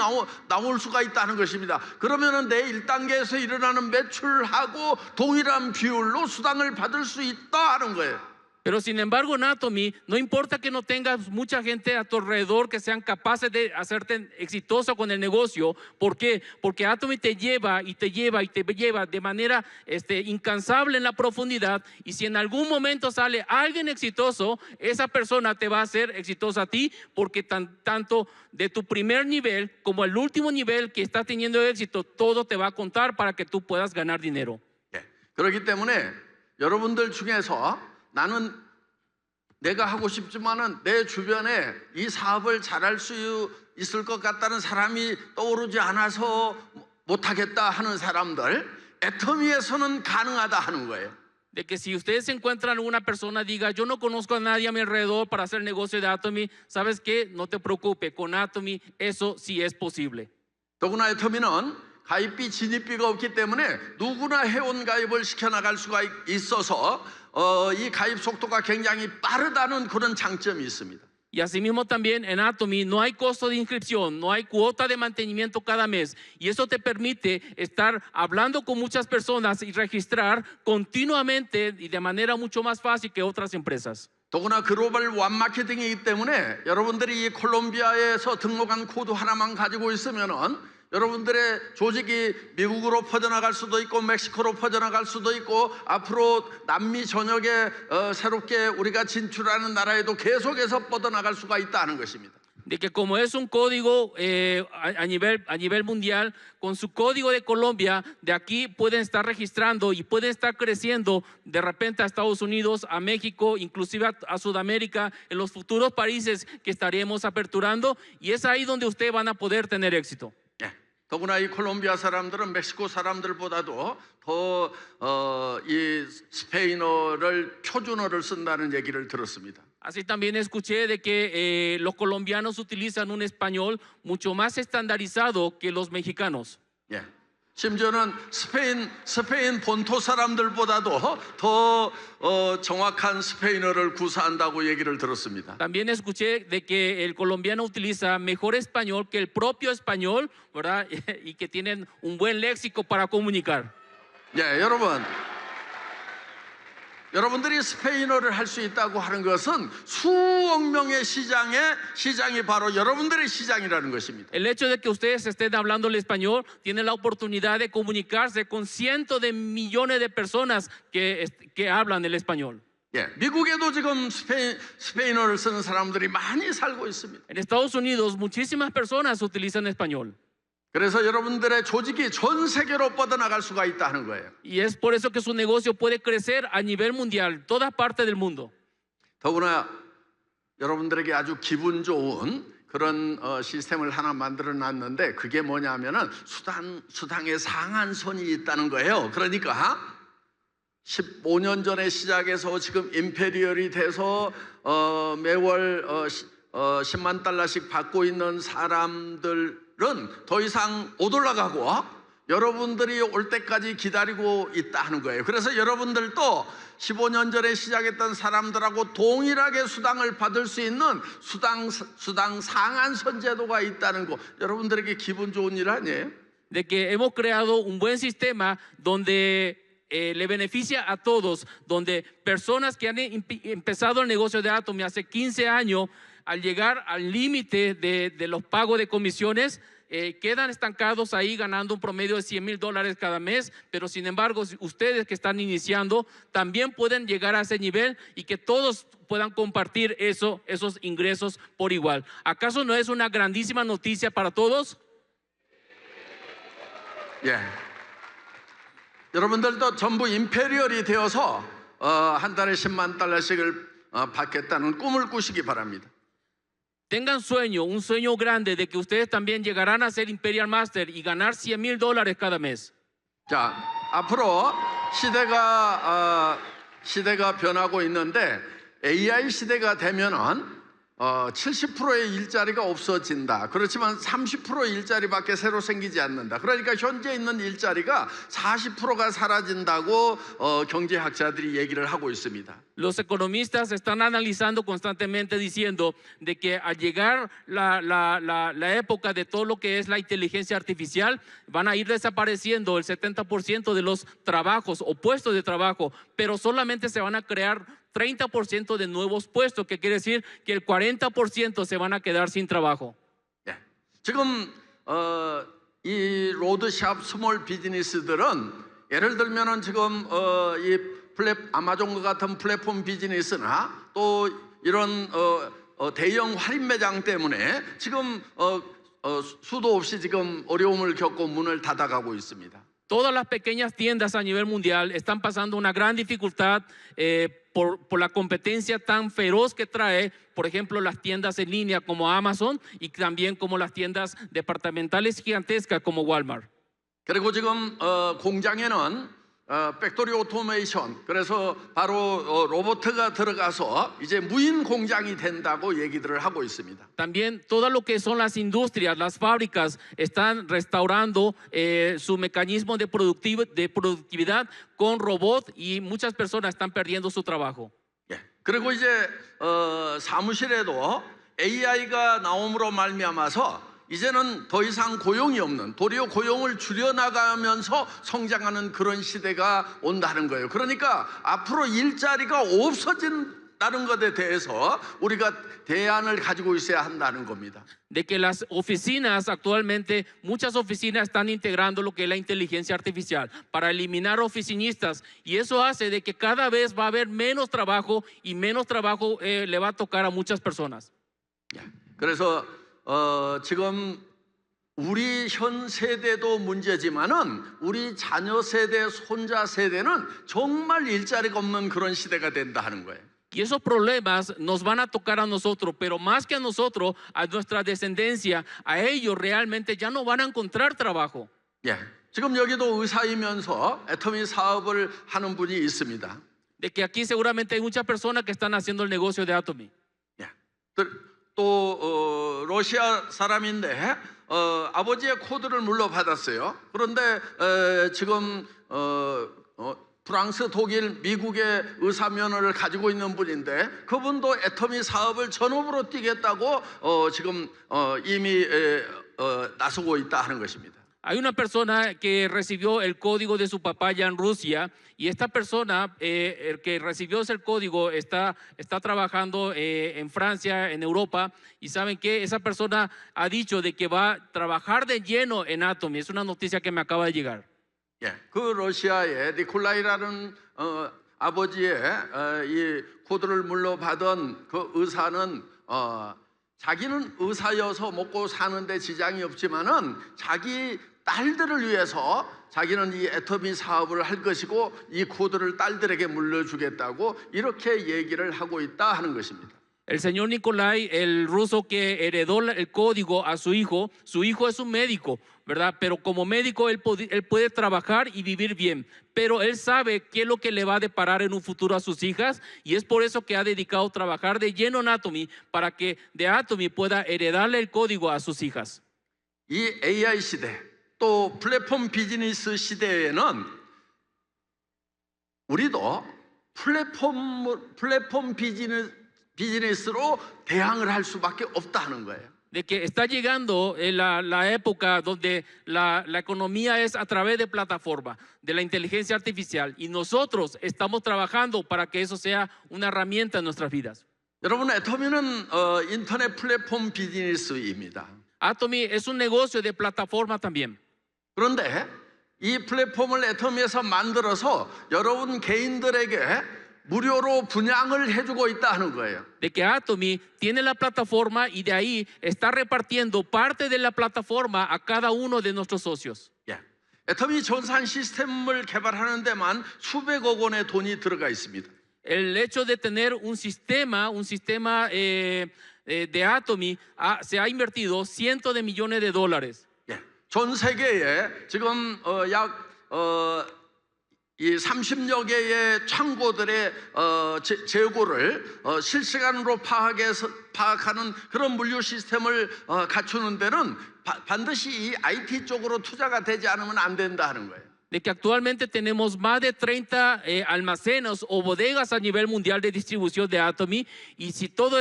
A: 나올 수가 있다는 것입니다. 그러면은 내 1단계에서 일어나는 매출하고 동일한 비율로 수당을 받을 수 있다 하는 거예요.
B: Pero sin embargo, en Atomy, no importa que no tengas mucha gente a tu alrededor que sean capaces de hacerte exitoso con el negocio. ¿Por qué? Porque Atomy te lleva y te lleva y te lleva de manera incansable en la profundidad. Y si en algún momento sale alguien exitoso, esa persona te va a hacer exitosa a ti, porque tanto de tu primer nivel como el último nivel que estás teniendo éxito, todo te va a contar para que tú puedas ganar dinero.
A: 그렇기 때문에 여러분들 중에서 나는 내가 하고 싶지만은 내 주변에 이 사업을 잘할 수 있을 것 같다는 사람이 떠오르지 않아서 못하겠다 하는 사람들, 애터미에서는 가능하다 하는 거예요.
B: De que si ustedes se encuentran una persona diga, yo no conozco a nadie a mi alrededor para hacer negocio de Atomy, ¿sabes qué? No te preocupes, con Atomy eso sí es posible.
A: 더구나 애터미는 가입비, 진입비가 없기 때문에 누구나 회원 가입을 시켜나갈 수가 있어서 이 가입 속도가 굉장히 빠르다는 그런 장점이 있습니다.
B: Y asimismo también en Atomy no hay costo de inscripción, no hay cuota de mantenimiento cada mes. Y eso te permite estar hablando con muchas personas y registrar continuamente y de manera mucho más fácil que otras empresas.
A: 더구나 글로벌 완 마케팅이기 때문에 여러분들이 이 콜롬비아에서 등록한 코드 하나만 가지고 있으면은 여러분들의 조직이 미국으로 퍼져나갈 수도 있고 멕시코로 퍼져나갈 수도 있고 앞으로 남미 전역에 새롭게 우리가 진출하는 나라에도 계속해서 뻗어나갈 수가 있다는 것입니다.
B: De que como es un código a nivel mundial, con su código de Colombia, de aquí pueden estar registrando y pueden estar creciendo de repente a Estados Unidos, a México, inclusive a Sudamérica, en los futuros países que estaremos aperturando, y es ahí donde ustedes van a poder tener éxito.
A: 예, 더구나 이 콜롬비아 사람들은 멕시코 사람들보다도 더 이 스페인어를 표준어를 쓴다는 얘기를 들었습니다.
B: Así también escuché de que los colombianos utilizan un español mucho más estandarizado que los mexicanos.
A: 예, 심지어는 스페인 본토 사람들보다도 더 정확한 스페인어를 구사한다고 얘기를 들었습니다.
B: También escuché de que el colombiano utiliza mejor español que el propio español, ¿verdad? Y que tienen un buen léxico para comunicar.
A: 예, 여러분들이 스페인어를 할 수 있다고 하는 것은 수억 명의 시장이 바로 여러분들의 시장이라는 것입니다.
B: El hecho de que ustedes estén hablando el español, tienen la oportunidad de comunicarse con cientos de millones de personas que hablan el español.
A: 예, 미국에도 지금 스페인어를 쓰는 사람들이 많이 살고 있습니다.
B: En Estados Unidos, muchísimas personas utilizan español.
A: 그래서 여러분들의 조직이 전 세계로 뻗어나갈 수가 있다는 거예요.
B: Y es por eso que su negocio puede crecer a nivel mundial, todas partes del mundo.
A: 더구나 여러분들에게 아주 기분 좋은 그런 시스템을 하나 만들어 놨는데 그게 뭐냐면은 수당의 상한선이 있다는 거예요. 그러니까 15년 전에 시작해서 지금 임페리얼이 돼서 매월 10만 달러씩 받고 있는 사람들은 더 이상 못 올라가고 여러분들이 올 때까지 기다리고 있다 하는 거예요. 그래서 여러분들도 15년 전에 시작했던 사람들하고 동일하게 수당을 받을 수 있는 수당 상한선 제도가 있다는 거 여러분들에게 기분 좋은 일 아니에요?
B: De que hemos creado un buen sistema donde le beneficia a todos, donde personas que han empezado el negocio de Atomy hace 15 años, al llegar al límite de los pagos de comisiones, quedan estancados ahí ganando un promedio de $100,000 cada mes, pero sin embargo ustedes que están iniciando también pueden llegar a ese nivel y que todos puedan compartir esos ingresos por igual. ¿Acaso no es una grandísima noticia para todos?
A: 예. 여러분들도 전부 임페리얼이 되어서 한 달에 10만 달러씩을 받겠다는 꿈을 꾸시기 바랍니다.
B: Tengan un sueño grande de que ustedes también llegarán a ser Imperial Master y ganar $100,000 cada mes.
A: 자, 앞으로 시대가 변하고 있는데 AI 시대가 되면은 70%의 일자리가 없어진다. 그렇지만 30%의 일자리밖에 새로 생기지 않는다. 그러니까 현재 있는 일자리가 40%가 사라진다고 경제학자들이 얘기를 하고 있습니다.
B: Los economistas están analizando constantemente diciendo de que al llegar la época de todo lo que es la inteligencia artificial, van a ir desapareciendo el 70% de los trabajos o puestos de trabajo, pero solamente se van a crear 30% de nuevos puestos, que quiere decir que el 40% se van a quedar sin trabajo.
A: 예. 지금 이 로드샵 스몰 비즈니스들은 예를 들면은 지금 이 아마존과 같은 플랫폼 비즈니스나 또 이런 대형 할인 매장 때문에 지금 수도 없이 지금 어려움을 겪고 문을 닫아가고 있습니다.
B: Todas las pequeñas tiendas a nivel mundial están pasando una gran dificultad por la competencia tan feroz que trae, por ejemplo, las tiendas en línea como Amazon y también como las tiendas departamentales gigantescas como Walmart.
A: 그리고 지금 공장에는 팩토리 오토메이션, 그래서 바로 로봇가 들어가서 이제 무인 공장이 된다고 얘기들을 하고 있습니다.
B: También todo lo que son las industrias, las fábricas están restaurando su mecanismo de productividad con robots y muchas personas están perdiendo su trabajo.
A: 예. 그리고 이제 사무실에도 AI가 나옴으로 말미암아서 이제는 더 이상 고용이 없는, 도리어 고용을 줄여나가면서 성장하는 그런 시대가 온다는 거예요. 그러니까 앞으로 일자리가 없어진다는 것에 대해서 우리가 대안을 가지고 있어야 한다는 겁니다.
B: De que las oficinas actualmente, muchas oficinas están integrando lo que es la inteligencia artificial para eliminar oficinistas, y eso hace de que cada vez va a haber menos trabajo y menos trabajo le va a tocar a muchas personas.
A: 예, 그래서 지금 우리 현 세대도 문제지만은 우리 자녀 세대, 손자 세대는 정말 일자리가 없는 그런 시대가 된다 하는 거예요.
B: Y esos problemas nos van a tocar a nosotros, pero más que a nosotros, a nuestra descendencia, a ellos realmente ya no van a encontrar trabajo.
A: 예, 지금 여기도 의사이면서 애터미 사업을 하는 분이 있습니다.
B: De que aquí seguramente hay muchas personas que están haciendo el negocio de Atomy.
A: 예, 또 러시아 사람인데 아버지의 코드를 물려받았어요. 그런데 지금 프랑스, 독일, 미국의 의사 면허를 가지고 있는 분인데 그분도 애터미 사업을 전업으로 뛰겠다고 지금 이미 나서고 있다 하는 것입니다.
B: Hay una persona que recibió el código de su papá ya en Rusia, y esta persona, el que recibió ese código, está trabajando en Francia, en Europa, y saben que esa persona ha dicho de que va a trabajar de lleno en Atomy. Es una noticia que me acaba de llegar.
A: 예, 그 러시아의 니콜라이라는 아버지의 이 코드를 물려받은 그 의사는 자기는 의사여서 먹고 사는데 지장이 없지만은 자기 딸들을 위해서 자기는 이 애터미 사업을 할 것이고 이 코드를 딸들에게 물려주겠다고 이렇게 얘기를 하고 있다 하는 것입니다.
B: El señor Nikolai, el ruso que heredó el código a su hijo es un médico, ¿verdad? Pero como médico él puede trabajar y vivir bien, pero él sabe qué es lo que le va a deparar en un futuro a sus hijas, y es por eso que ha dedicado a trabajar de lleno en Atomy para que de Atomy pueda heredarle el código a sus hijas.
A: 이 AI 시대 또 플랫폼 비즈니스 시대에는 우리도 플랫폼 비즈니스로 대항을 할 수밖에 없다 하는 거예요.
B: De que está llegando la época donde la economía es a través de plataforma, de la inteligencia artificial, y nosotros estamos trabajando para que eso sea una herramienta en nuestras vidas.
A: 여러분, 애터미는 인터넷 플랫폼 비즈니스입니다.
B: Atomy es un negocio de plataforma también.
A: 그런데 이 플랫폼을 애터미에서 만들어서 여러분 개인들에게 무료로 분양을 해주고 있다 하는 거예요.
B: De que Atomy tiene la plataforma y de ahí está repartiendo parte de la plataforma a cada uno de nuestros socios.
A: 예, 애터미 전산 시스템을 개발하는 데만 수백억 원의 돈이 들어가 있습니다.
B: El hecho de tener un sistema de Atomy se ha invertido cientos de millones de dólares.
A: 예, 전 세계에 지금 이 30여 개의 창고들의 재고를 실시간으로 파악하는 그런 물류 시스템을 갖추는 데는 반드시 이 IT 쪽으로 투자가 되지 않으면 안 된다 하는 거예요.
B: De que actualmente tenemos más de 30 almacenes o bodegas a nivel mundial de distribución de Atomy, y si todos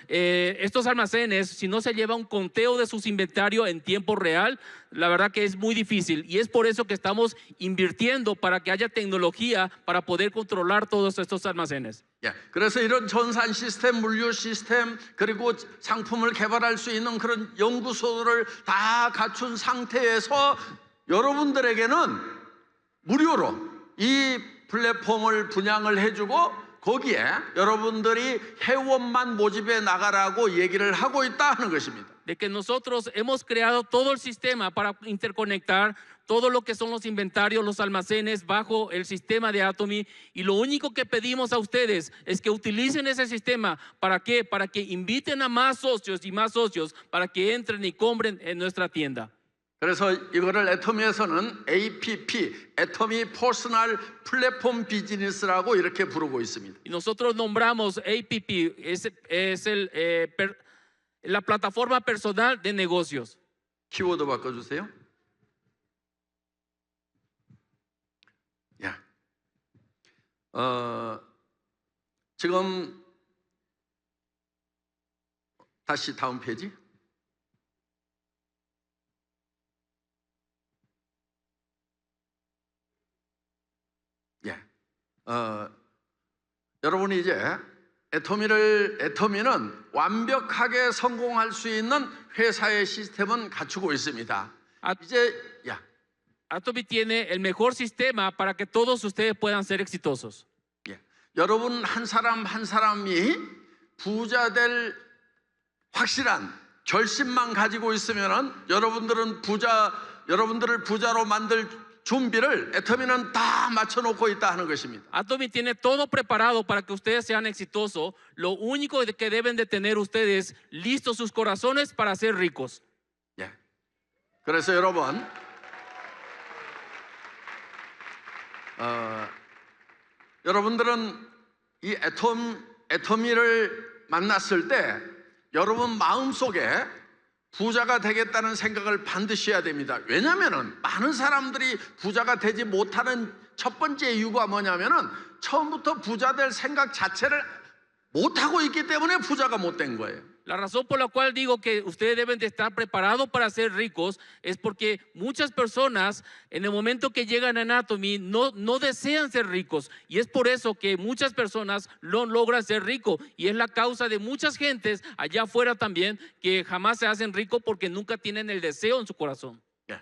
B: estos almacenes, si no se lleva un conteo de sus inventarios en tiempo real, la verdad que es muy difícil, y es por eso que estamos invirtiendo para que haya tecnología para poder controlar todos estos almacenes.
A: 예, 그래서 이런 전산 시스템, 물류 시스템, 그리고 상품을 개발할 수 있는 그런 연구소를 다 갖춘 상태에서 여러분들에게는 무료로 이 플랫폼을 분양을 해주고 거기에 여러분들이 회원만 모집해 나가라고 얘기를 하고 있다 하는 것입니다.
B: De que nosotros hemos creado todo el sistema para interconectar todo lo que son los inventarios, los almacenes bajo el sistema de Atomy, y lo único que pedimos a ustedes es que utilicen ese sistema. ¿Para qué? Para que inviten a más socios y más socios para que entren y compren en nuestra tienda.
A: 그래서 이거를 애터미에서는 APP, 애터미 퍼스널 플랫폼 비즈니스라고 이렇게 부르고 있습니다.
B: Y nosotros nombramos APP, la plataforma personal de negocios.
A: 키워드 바꿔주세요. 야, 지금 다시 다음 페이지. 예. 여러분이 이제 애터미는 완벽하게 성공할 수 있는 회사의 시스템은 갖추고 있습니다. 이제
B: Atomy tiene el mejor sistema para que todos ustedes puedan ser exitosos.
A: 여러분 한 사람 한 사람이 부자 될 확실한 결심만 가지고 있으면은 여러분들을 부자로 만들 준비를 애터미는 다 맞춰놓고 있다 하는 것입니다.
B: Atomy tiene todo preparado para que ustedes sean exitosos. Lo único que deben de tener ustedes listos sus corazones para ser ricos.
A: 예. 그래서 여러분, 여러분들은 이 애터미를 만났을 때 여러분 마음속에 부자가 되겠다는 생각을 반드시 해야 됩니다. 왜냐하면 많은 사람들이 부자가 되지 못하는 첫 번째 이유가 뭐냐면은 처음부터 부자 될 생각 자체를 못하고 있기 때문에 부자가 못 된 거예요.
B: La razón por la cual digo que ustedes deben de estar preparados para ser ricos es porque muchas personas en el momento que llegan a Atomy no desean ser ricos, y es por eso que muchas personas no logran ser ricos, y es la causa de muchas gentes allá afuera también que jamás se hacen ricos porque nunca tienen el deseo en su corazón.
A: 예.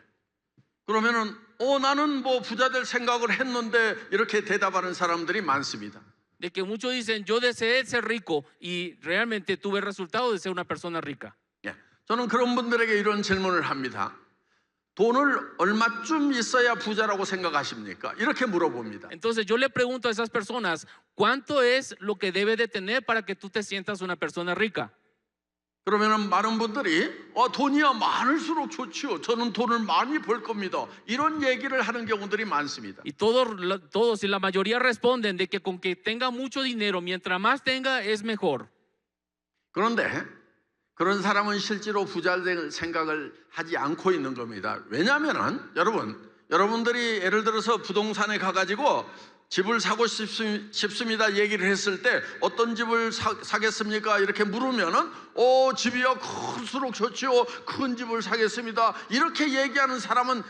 A: 그러면은 나는 뭐 부자 될 생각을 했는데 이렇게 대답하는 사람들이 많습니다.
B: De que muchos dicen, yo deseé ser rico y realmente tuve el resultado de ser una persona rica.
A: 예, 저는 그런 분들에게 이런 질문을 합니다. 돈을 얼마쯤 있어야 부자라고 생각하십니까? 이렇게 물어봅니다.
B: Entonces yo le pregunto a esas personas, ¿cuánto es lo que debe de tener para que tú te sientas una persona rica?
A: 그러면은 많은 분들이 돈이야 많을수록 좋지요. 저는 돈을 많이 벌 겁니다. 이런 얘기를 하는 경우들이 많습니다.
B: Y todos y la mayoría responden de que con que tenga mucho dinero, mientras más tenga es mejor.
A: 그런데 그런 사람은 실제로 부자 될 생각을 하지 않고 있는 겁니다. 왜냐하면은 여러분들이 예를 들어서 부동산에 가가지고 집을 사고 싶습니다 얘기를 했을 때 어떤 집을 사겠습니까? 이렇게 물으면은 집이요 클수록 좋지요. 큰 집을 사겠습니다. 이렇게 얘기하는 사람은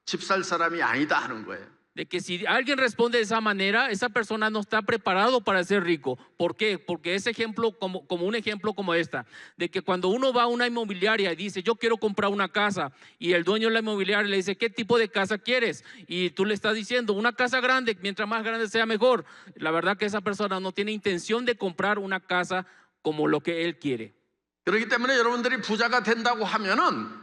A: 집 살 사람이 아니다 하는 거예요.
B: De que si alguien responde de esa manera, esa persona no está preparado para ser rico. ¿Por qué? Porque ese ejemplo, como un ejemplo como esta, de que cuando uno va a una inmobiliaria y dice, yo quiero comprar una casa, y el dueño de la inmobiliaria le dice, ¿qué tipo de casa quieres? Y tú le estás diciendo, una casa grande, mientras más grande sea mejor. La verdad que esa persona no tiene intención de comprar una casa como lo que él quiere.
A: 그렇기 때문에 여러분들이 부자가 된다고 하면은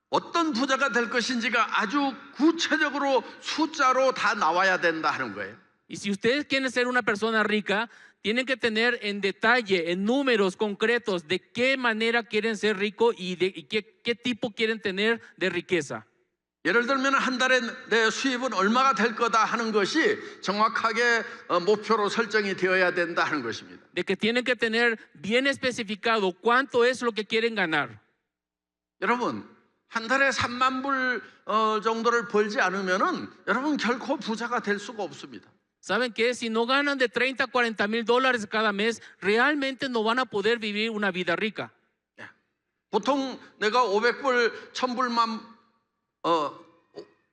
A: 어떤 부자가 될 것인지가 아주 구체적으로 숫자로 다 나와야 된다 하는 거예요.
B: Y si ustedes quieren ser una persona rica, tienen que tener en detalle, en números concretos, de qué manera quieren ser ricos y qué tipo quieren tener de riqueza.
A: 예를 들면 한 달에 내 수입은 얼마가 될 거다 하는 것이 정확하게 목표로 설정이 되어야 된다 하는 것입니다.
B: De que tienen que tener bien especificado cuánto es lo que quieren ganar.
A: 여러분 한 달에 3만 불 정도를 벌지 않으면은 여러분 결코 부자가 될 수가 없습니다.
B: ¿Saben qué? Si no ganan de 30 a 40 mil dólares cada mes, realmente no van a poder vivir una vida rica.
A: 보통 내가 500불, 1000불만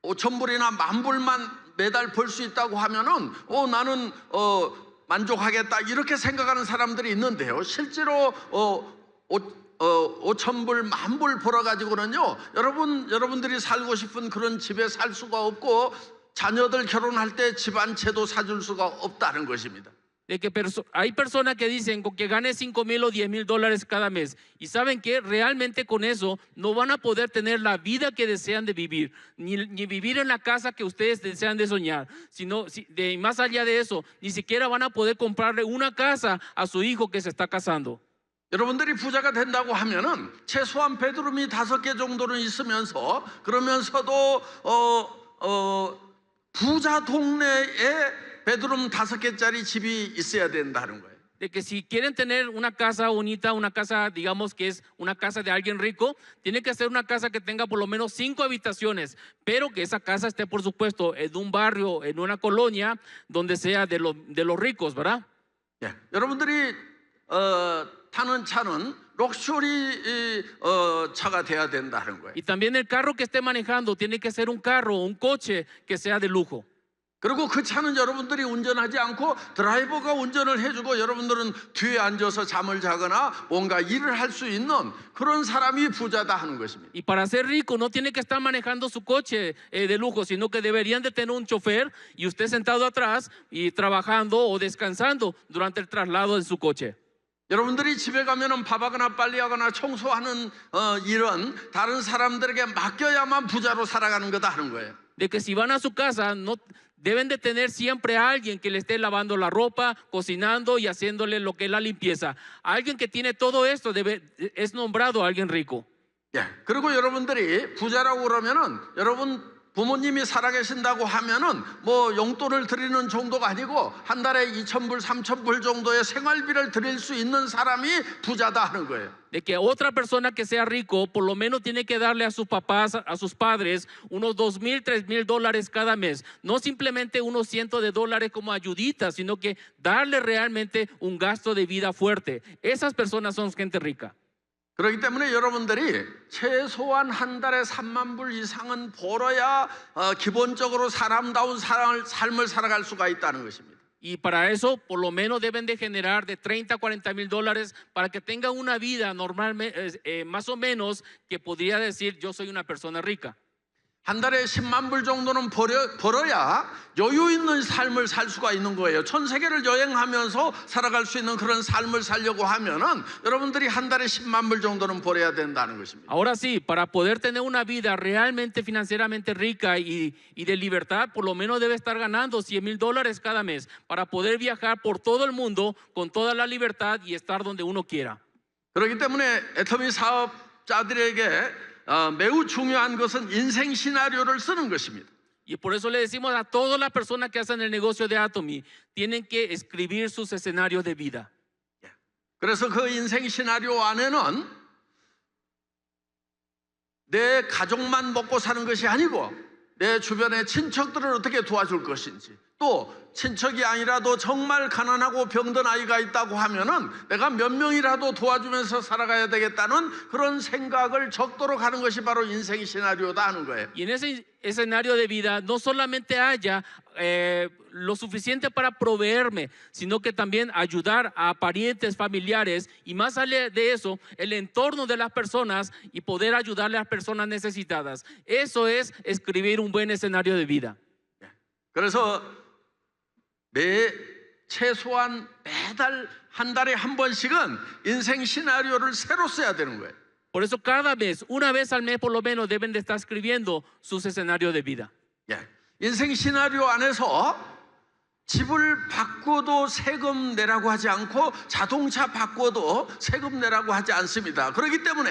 A: 5000불이나 10,000불만 매달 벌 수 있다고 하면은 나는 만족하겠다 이렇게 생각하는 사람들이 있는데요. 실제로 5,000불, 10,000불 벌어가지고는요, 여러분들이 살고 싶은 그런 집에 살 수가 없고, 자녀들 결혼할 때 집 한 채도 사줄 수가 없다는 것입니다.
B: De que hay personas que dicen con que gane 5,000 o 10,000 dólares cada mes, y saben que realmente con eso no van a poder tener la vida que desean de vivir, ni vivir en la casa que ustedes desean de soñar, sino más allá de eso, ni siquiera van a poder comprarle una casa a su hijo que se está casando.
A: 여러분들이 부자가 된다고 하면은 최소한 베드룸이 5개 정도는 있으면서 그러면서도 부자 동네에 베드룸 5개짜리 집이 있어야 된다는 거예요.
B: De que si quieren tener una casa bonita, una casa, digamos que es una casa de alguien rico, tiene que ser una casa que tenga por lo menos 5 habitaciones, pero que esa casa esté, por supuesto, en un barrio, en una colonia, donde sea de los ricos, ¿verdad?
A: 예, 여러분들이 타는 차는 럭셔리 차가 돼야 된다는 거예요.
B: Y también el carro que esté manejando tiene que ser un carro, un coche que sea de lujo.
A: 그리고 그 차는 여러분들이 운전하지 않고 드라이버가 운전을 해주고 여러분들은 뒤에 앉아서 잠을 자거나 뭔가 일을 할 수 있는 그런 사람이 부자다 하는 것입니다.
B: Y para ser rico no tiene que estar manejando su coche de lujo, sino que deberían de tener un chofer y usted sentado atrás y trabajando o descansando durante el traslado de su coche.
A: 여러분들이 집에 가면은 밥하거나 빨리하거나 청소하는 일은 다른 사람들에게 맡겨야만 부자로 살아가는 거다 하는 거예요.
B: De que si van a su casa no deben de tener siempre a alguien que le esté lavando la ropa, cocinando y haciéndole lo que es la limpieza. Alguien que tiene todo esto es nombrado alguien rico.
A: 예. 그리고 여러분들이 부자라고 그러면은 여러분 부모님이 살아계신다고 하면은 뭐 용돈을 드리는 정도가 아니고 한 달에 2,000불, 3,000불 정도의 생활비를 드릴 수 있는 사람이 부자다 하는 거예요.
B: De que otra persona que sea rico por lo menos tiene que darle a sus papás, a sus padres, unos $2,000, $3,000 cada mes. No simplemente unos cientos de dólares como ayuditas, sino que darle realmente un gasto de vida fuerte. Esas personas son gente rica.
A: 그렇기 때문에 여러분들이 최소한 한 달에 3만 불 이상은 벌어야 기본적으로 사람다운 삶을 살아갈 수가 있다는 것입니다.
B: Y para eso, por lo menos deben de generar de 30 a 40 mil dólares para que tengan una vida normal, más o menos, que podría decir yo soy una persona rica.
A: 한 달에 10만 불 정도는 벌어야 여유 있는 삶을 살 수가 있는 거예요. 전 세계를 여행하면서 살아갈 수 있는 그런 삶을 살려고 하면은 여러분들이 한 달에 10만 불 정도는 벌어야 된다는 것입니다.
B: Ahora sí, para poder tener una vida realmente financieramente rica y de libertad, por lo menos debe estar ganando $100,000 cada mes para poder viajar por todo el mundo con toda la libertad y estar donde uno quiera.
A: 그렇기 때문에 애터미 사업자들에게 매우 중요한 것은 인생 시나리오를 쓰는 것입니다.
B: Y por eso le decimos a todas las personas que hacen el negocio de Atomy, tienen que escribir sus escenarios de vida.
A: 그래서 그 인생 시나리오 안에는 내 가족만 먹고 사는 것이 아니고 내 주변의 친척들을 어떻게 도와줄 것인지, 또 친척이 아니라도 정말 가난하고 병든 아이가 있다고 하면은 내가 몇 명이라도 도와주면서 살아가야 되겠다는 그런 생각을 적도록 하는 것이 바로 인생 시나리오다 하는 거예요.
B: Y en ese escenario de vida no solamente haya lo suficiente para proveerme, sino que también ayudar a parientes, familiares y más allá de eso, el entorno de las personas y poder ayudarle a las personas necesitadas. Eso es escribir un buen escenario de vida.
A: 그래서 최소한 매달 한 달에 한 번씩은 인생 시나리오를 새로 써야 되는 거예요.
B: Por eso cada mes, una vez al mes por lo menos deben de estar escribiendo sus escenarios de vida.
A: 예. 인생 시나리오 안에서 집을 바꿔도 세금 내라고 하지 않고 자동차 바꿔도 세금 내라고 하지 않습니다. 그렇기 때문에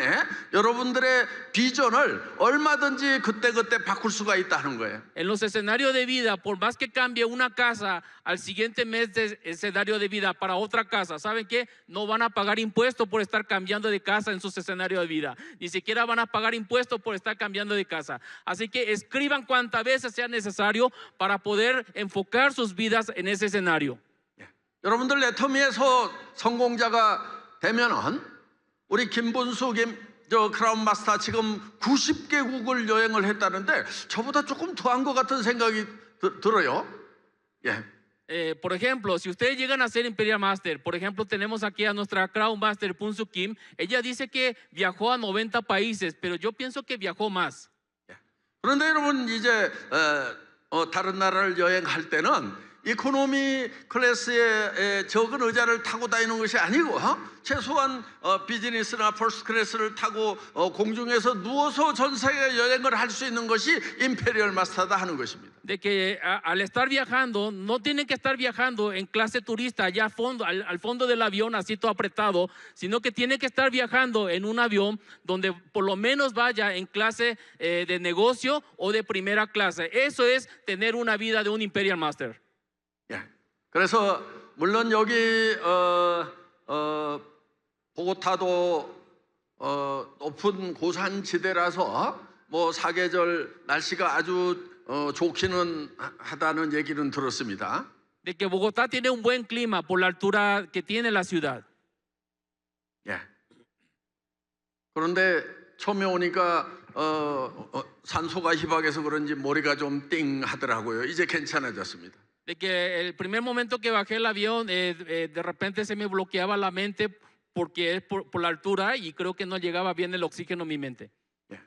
A: 여러분들의 비전을 얼마든지 그때그때 바꿀 수가 있다는 거예요.
B: En los escenarios de vida, por más que cambie una casa al siguiente mes de escenario de vida para otra casa, ¿saben qué? No van a pagar impuestos por estar cambiando de casa en sus escenarios de vida. Ni siquiera van a pagar impuestos por estar cambiando de casa. Así que escriban cuantas veces sea necesario para poder enfocar sus vidas en ese escenario.
A: 여러분들 애터미에서 성공자가 되면은 우리 김분수 크라운 마스터 지금 90개국을 여행을 했다는데 저보다 조금 더한 것 같은 생각이 들어요. 예.
B: Por ejemplo, si ustedes llegan a ser Imperial Master, por ejemplo, tenemos aquí a nuestra Crown Master Punsu Kim. Ella dice que viajó a 90 países, pero yo pienso que viajó más.
A: 그런데 여러분 이제 다른 나라를 여행할 때는 이코노미 클래스의 적은 의자를 타고 다니는 것이 아니고 최소한 비즈니스나 퍼스트 클래스를 타고 공중에서 누워서 전 세계 여행을 할 수 있는 것이 임페리얼 마스터다 하는 것입니다.
B: De que al estar viajando, no tienen que estar viajando en clase turista allá al fondo del avión, así todo apretado, sino que tienen que estar viajando en un avión donde por lo menos vaya en clase de negocio o de primera clase. Eso es tener una vida de un Imperial Master.
A: 예. 그래서 물론 여기 보고타도 높은 고산지대라서 뭐 사계절 날씨가 아주 좋기는 하다는 얘기는 들었습니다.
B: De que Bogotá tiene un buen clima por la altura que tiene la ciudad.
A: 그런데 처음에 오니까 산소가 희박해서 그런지 머리가 좀 띵 하더라고요. 이제 괜찮아졌습니다.
B: De que el primer momento que bajé el avión, de repente se me bloqueaba la mente porque es por la altura y creo que no llegaba bien el oxígeno a mi mente.
A: 예.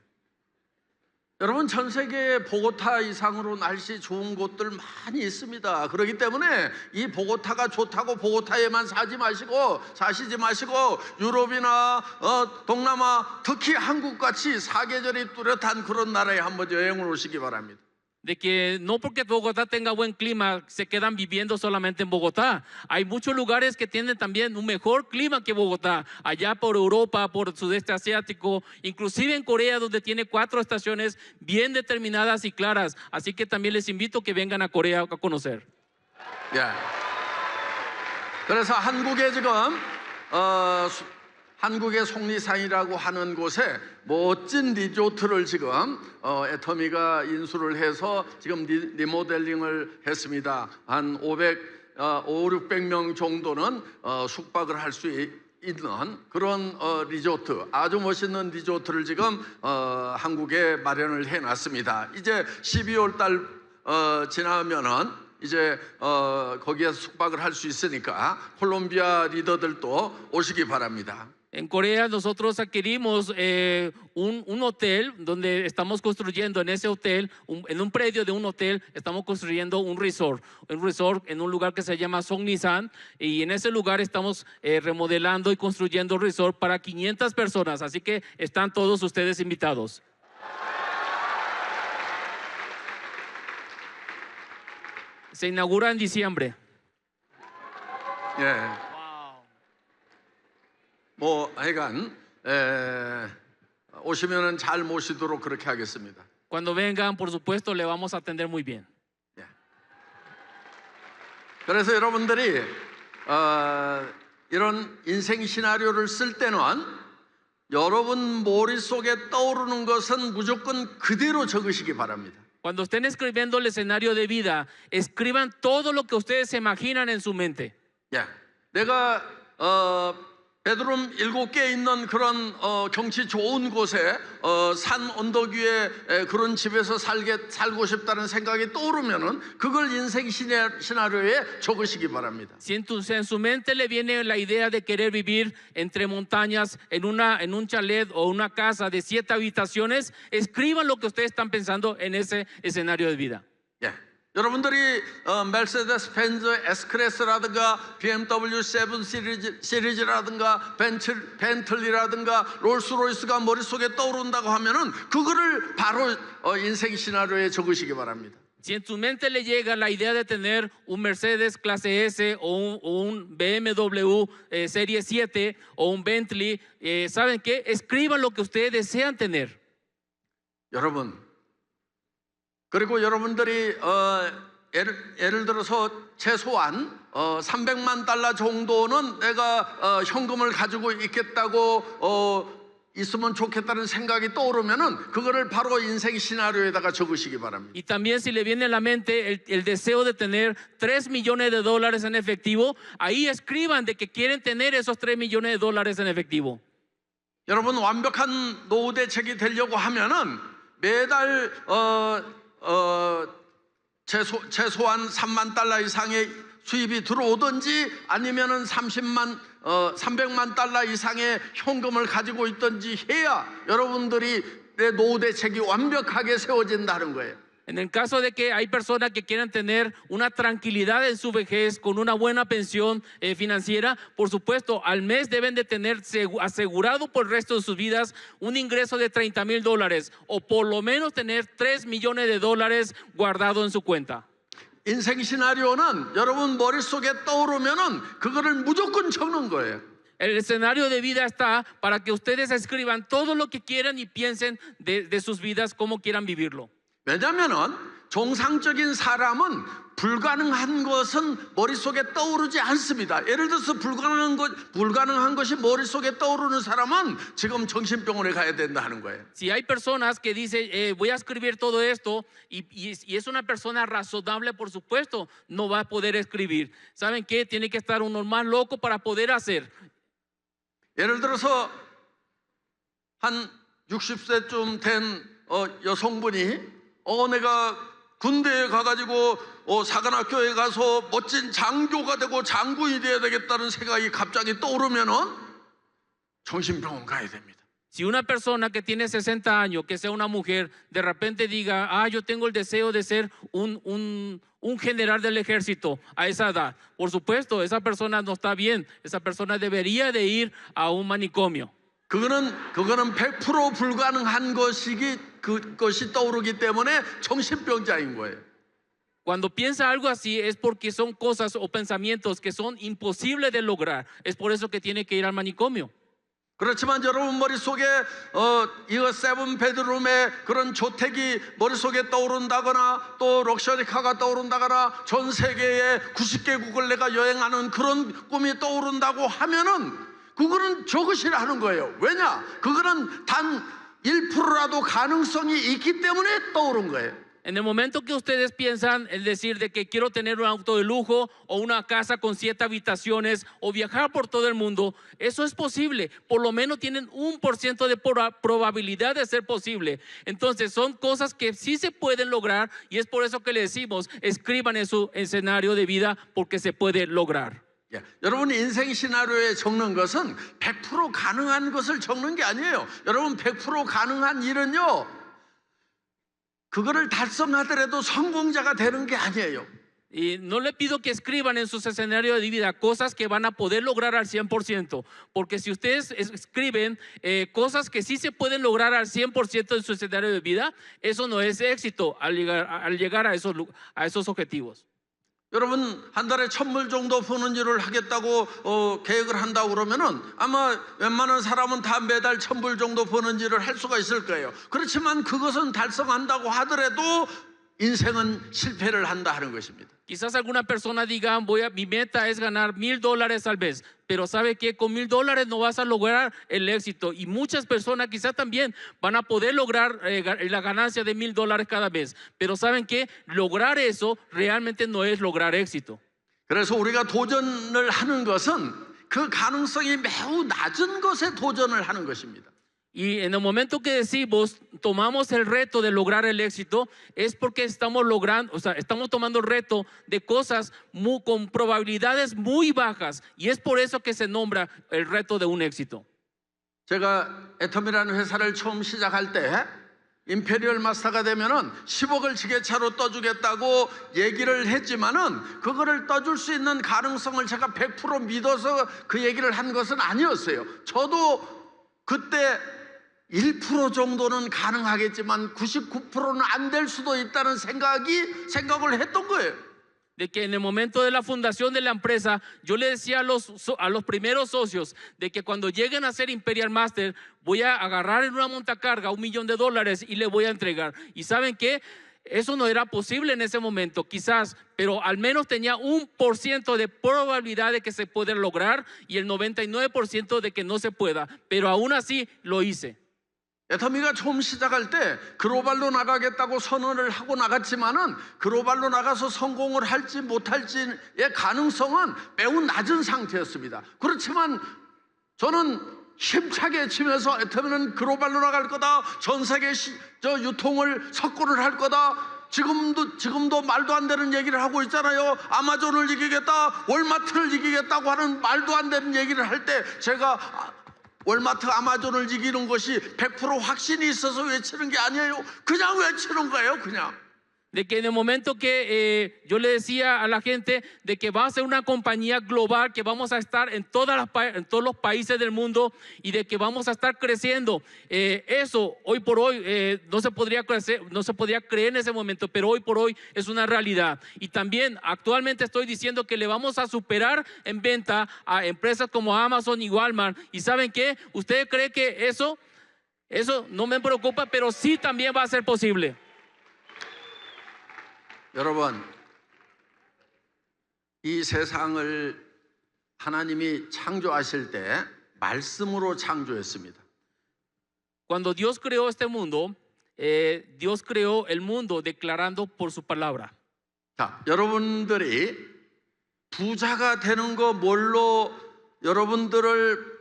A: 여러분 전 세계 보고타 이상으로 날씨 좋은 곳들 많이 있습니다. 그렇기 때문에 이 보고타가 좋다고 보고타에만 사시지 마시고 유럽이나 동남아, 특히 한국같이 사계절이 뚜렷한 그런 나라에 한번 여행을 오시기 바랍니다.
B: De que no porque Bogotá tenga buen clima se quedan viviendo solamente en Bogotá. Hay muchos lugares que tienen también un mejor clima que Bogotá, allá por Europa, por el sudeste asiático, inclusive en Corea, donde tiene 4 estaciones bien determinadas y claras. Así que también les invito que vengan a Corea a conocer.
A: 예. 그래서 한국에 지금 한국의 속리산이라고 하는 곳에 멋진 리조트를 지금 애터미가 인수를 해서 지금 리모델링을 했습니다. 한 500-600명 정도는 숙박을 할 수 있는 그런 리조트, 아주 멋있는 리조트를 지금 한국에 마련을 해놨습니다. 이제 12월 달 지나면은 이제 거기에서 숙박을 할 수 있으니까 콜롬비아 리더들도 오시기 바랍니다.
B: En Corea nosotros adquirimos un hotel donde estamos construyendo en ese hotel, en un predio de un hotel, estamos construyendo un resort en un lugar que se llama Songnisan y en ese lugar estamos remodelando y construyendo un resort para 500 personas, así que están todos ustedes invitados. Se inaugura en diciembre.
A: 예. 뭐 하여간 오시면은 잘 모시도록 그렇게 하겠습니다.
B: Cuando vengan, por supuesto, le vamos a atender muy bien.
A: 예. 그래서 여러분들이 이런 인생 시나리오를 쓸 때는 여러분 머릿속에 떠오르는 것은 무조건 그대로 적으시기 바랍니다.
B: Cuando estén escribiendo el escenario de vida, escriban todo lo que ustedes se imaginan en su mente.
A: 예. 내가 베드룸 7개 있는 그런 경치 좋은 곳에 산 언덕 위에 그런 집에서 살고 싶다는 생각이 떠오르면은 그걸 인생 시나리오에 적으시기 바랍니다.
B: Si en su mente le viene la idea de querer vivir entre montañas en un chalet o una casa de 7 habitaciones, escriban lo que ustedes están pensando en ese escenario de vida.
A: 예. 여러분들이 메르세데스 벤츠 S클래스라든가 BMW 7 시리즈라든가 벤틀리라든가 롤스로이스가 머릿속에 떠오른다고 하면은 그거를 바로 인생 시나리오에 적으시기 바랍니다.
B: Si en su mente le llega la idea de tener un Mercedes clase S o un BMW serie 7 o un Bentley, ¿saben qué? Escriban lo que ustedes desean tener.
A: 여러분, 그리고 여러분들이 예를 들어서 최소한 300만 달러 정도는 내가 현금을 가지고 있겠다고 있으면 좋겠다는 생각이 떠오르면은 그거를 바로 인생 시나리오에다가 적으시기 바랍니다.
B: Y también si le viene a la mente el deseo de tener 3 millones de dólares en efectivo, ahí escriban de que quieren tener esos 3 millones de dólares en efectivo.
A: 여러분 완벽한 노후 대책이 되려고 하면은 매달 최소한 3만 달러 이상의 수입이 들어오든지 아니면은 300만 달러 이상의 현금을 가지고 있든지 해야 여러분들이 내 노후 대책이 완벽하게 세워진다는 거예요.
B: En el caso de que hay personas que quieran tener una tranquilidad en su vejez con una buena pensión financiera, por supuesto, al mes deben de tener asegurado por el resto de sus vidas un ingreso de $30,000 o por lo menos tener 3 millones de dólares guardado en su cuenta.
A: 인생 시나리오는 여러분 머릿속에 떠오르면은 그거를 무조건 적는 거예요.
B: El escenario de vida está para que ustedes escriban todo lo que quieran y piensen de sus vidas, cómo quieran vivirlo.
A: 왜냐면은 정상적인 사람은 불가능한 것은 머릿속에 떠오르지 않습니다. 예를 들어서 불가능한 것이 머릿속에 떠오르는 사람은 지금 정신병원에 가야 된다 하는 거예요.
B: Si hay personas que dicen, voy a escribir todo esto y es una persona razonable, por supuesto, no va a poder escribir. ¿Saben qué? Tiene que estar uno más loco para poder hacer.
A: 예를 들어서 한 60세쯤 된 여성분이 내가 군대에 가가지고 사관학교에 가서 멋진 장교가 되고 장군이 되어야 되겠다는 생각이 갑자기 떠오르면은 정신병원 가야 됩니다.
B: Si una persona que tiene 60 años, que sea una mujer, de repente diga, yo tengo el deseo de ser un general del ejército a esa edad, por supuesto, esa persona no está bien, esa persona debería de ir a un manicomio.
A: 그거는 100% 불가능한 그것이 떠오르기 때문에 정신병자인 거예요.
B: Cuando piensa algo así es porque son cosas o pensamientos que son imposibles de lograr. Es por eso que tiene que ir al manicomio.
A: 그렇지만 여러분 머릿속에 이거 세븐 베드룸의 그런 주택이 머릿속에 떠오른다거나 또 럭셔리카가 떠오른다거나 전 세계의 90개국을 내가 여행하는 그런 꿈이 떠오른다고 하면은 그거는 저것이라는 거예요. 왜냐? 그거는 단 1%라도 가능성이 있기 때문에 떠오른 거예요.
B: En el momento que ustedes piensan en decir de que quiero tener un auto de lujo o una casa con 7 habitaciones o viajar por todo el mundo, eso es posible. Por lo menos tienen 1% de probabilidad de ser posible. Entonces son cosas que sí se pueden lograr y es por eso que le decimos, escriban en su escenario de vida porque se puede lograr.
A: 여러분 인생 시나리오에 적는 것은 100% 가능한 것을 적는 게 아니에요. 여러분 100% 가능한 일은요, 그거를 달성하더라도 성공자가 되는 게 아니에요.
B: Y no le pido que escriban en sus escenarios de vida cosas que van a poder lograr al 100%, porque si ustedes escriben cosas que sí se pueden lograr al 100% en su escenario de vida, eso no es éxito al llegar a esos objetivos.
A: 여러분 한 달에 1,000불 정도 버는 일을 하겠다고 계획을 한다고 그러면은 아마 웬만한 사람은 다 매달 1,000불 정도 버는 일을 할 수가 있을 거예요. 그렇지만 그것은 달성한다고 하더라도 인생은 실패를 한다 하는 것입니다.
B: Quizás alguna persona diga, mi meta es ganar $1,000 al mes, pero sabe que con $1,000 no vas a lograr el éxito. Y muchas personas quizás también van a poder lograr la ganancia de $1,000 cada mes, pero saben que lograr eso realmente no es lograr éxito.
A: 그래서 우리가 도전을 하는 것은 그 가능성이 매우 낮은 것에 도전을 하는 것입니다.
B: Y en el momento que decimos, tomamos el reto de lograr el éxito, es porque estamos tomando el reto de cosas con probabilidades muy bajas. Y es por eso que se nombra el reto de un éxito.
A: 제가 애텀이라는 회사를 처음 시작할 때 임페리얼 마스터가 되면은 10억을 지게차로 떠주겠다고 얘기를 했지만은 그거를 떠줄 수 있는 가능성을 제가 100% 믿어서 그 얘기를 한 것은 아니었어요. 저도 그때 1% 정도는 가능하겠지만 99%는 안 될 수도 있다는 생각을 했던 거예요.
B: De que en el momento de la fundación de la empresa, yo le decía a los primeros socios de que cuando lleguen a ser Imperial Master, voy a agarrar en una montacarga $1,000,000 y le voy a entregar. Y saben que eso no era posible en ese momento, quizás, pero al menos tenía 1% de probabilidad de que se pueda lograr y el 99% de que no se pueda, pero aún así lo hice.
A: 애터미가 처음 시작할 때 글로벌로 나가겠다고 선언을 하고 나갔지만은 글로벌로 나가서 성공을 할지 못할지의 가능성은 매우 낮은 상태였습니다. 그렇지만 저는 힘차게 치면서 애터미는 글로벌로 나갈 거다, 전 세계 유통을 석권을 할 거다, 지금도 말도 안 되는 얘기를 하고 있잖아요. 아마존을 이기겠다, 월마트를 이기겠다고 하는 말도 안 되는 얘기를 할 때 제가 월마트 아마존을 이기는 것이 100% 확신이 있어서 외치는 게 아니에요. 그냥 외치는 거예요, 그냥.
B: De que en el momento que yo le decía a la gente de que va a ser una compañía global, que vamos a estar en todos los países del mundo y de que vamos a estar creciendo, eso hoy por hoy no se podría creer en ese momento, pero hoy por hoy es una realidad. Y también actualmente estoy diciendo que le vamos a superar en venta a empresas como Amazon y Walmart. Y ¿saben qué? ¿Ustedes creen que eso no me preocupa, pero sí también va a ser posible?
A: 여러분, 이 세상을 하나님이 창조하실 때 말씀으로 창조했습니다.
B: Cuando Dios creó este mundo, Dios creó el mundo declarando por su palabra.
A: 자, 여러분들이 부자가 되는 거 뭘로 여러분들을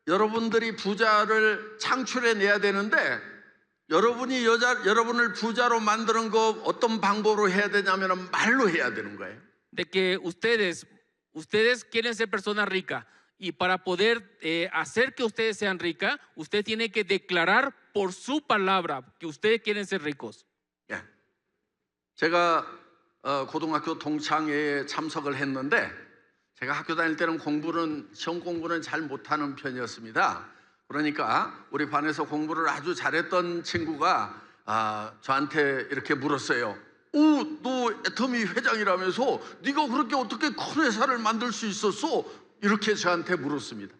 A: 여러분들이 부자를 창출해내야 되는데 여러분을 부자로 만드는 거 어떤 방법으로 해야 되냐면 말로 해야 되는 거예요.
B: De que ustedes quieren ser personas ricas y para poder hacer que ustedes sean ricas, usted tiene que declarar por su palabra que ustedes quieren ser ricos.
A: 예. 제가 고등학교 동창회에 참석을 했는데 제가 학교 다닐 때는 시험 공부는 잘 못하는 편이었습니다. 그러니까 우리 반에서 공부를 아주 잘했던 친구가 저한테 이렇게 물었어요. 너 애터미 회장이라면서 네가 그렇게 어떻게 큰 회사를 만들 수 있었어? 이렇게 저한테 물었습니다.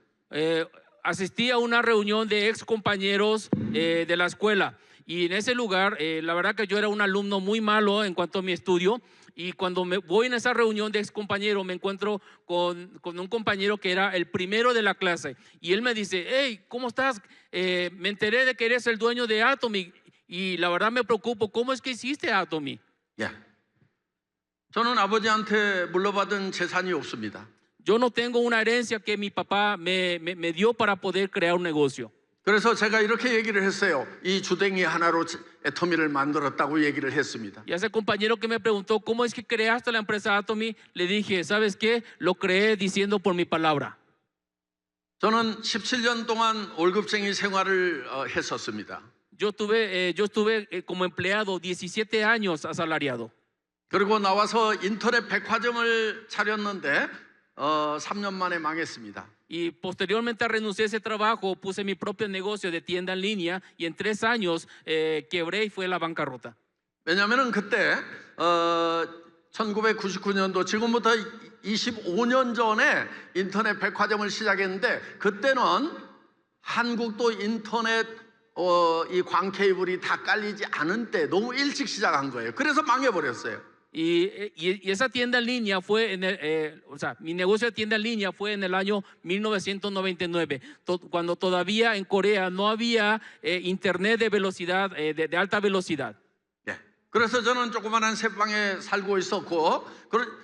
B: Asistí a una reunión de ex compañeros de la escuela y en ese lugar, la verdad que yo era un alumno muy malo en cuanto a mi estudio. Y cuando me voy en esa reunión de ex compañeros, me encuentro con un compañero que era el primero de la clase. Y él me dice, hey, ¿cómo estás? Me enteré de que eres el dueño de Atomy. Y la verdad me preocupo, ¿cómo es que hiciste Atomy?
A: 예. 저는 아버지한테 물려받은 재산이 없습니다.
B: Yo no tengo una herencia que mi papá me dio para poder crear un negocio.
A: 그래서 제가 이렇게 얘기를 했어요. 이 주댕이 하나로 애터미를 만들었다고 얘기를 했습니다.
B: Y a ese compañero que me preguntó, ¿cómo es que creaste la empresa Atomy? Le dije, ¿sabes qué? Lo creé diciendo por mi palabra.
A: 저는 17년 동안 월급쟁이 생활을 했었습니다.
B: Yo estuve como empleado 17 años asalariado.
A: 그리고 나와서 인터넷 백화점을 차렸는데 3년 만에 망했습니다.
B: Y posteriormente renuncié a ese trabajo, puse mi propio negocio de tienda en línea y en 3 años quebré y fue la bancarrota.
A: 왜냐하면 그때 1999년도 지금부터 25년 전에 인터넷 백화점을 시작했는데 그때는 한국도 인터넷 이 광 케이블이 다 깔리지 않은 때 너무 일찍 시작한 거예요. 그래서 망해버렸어요.
B: Y esa tienda en línea fue mi negocio de tienda en línea fue en el año 1999, cuando todavía en Corea no había internet de velocidad, de alta velocidad.
A: 예. 그래서 저는 조그만한 새방에 살고 있었고,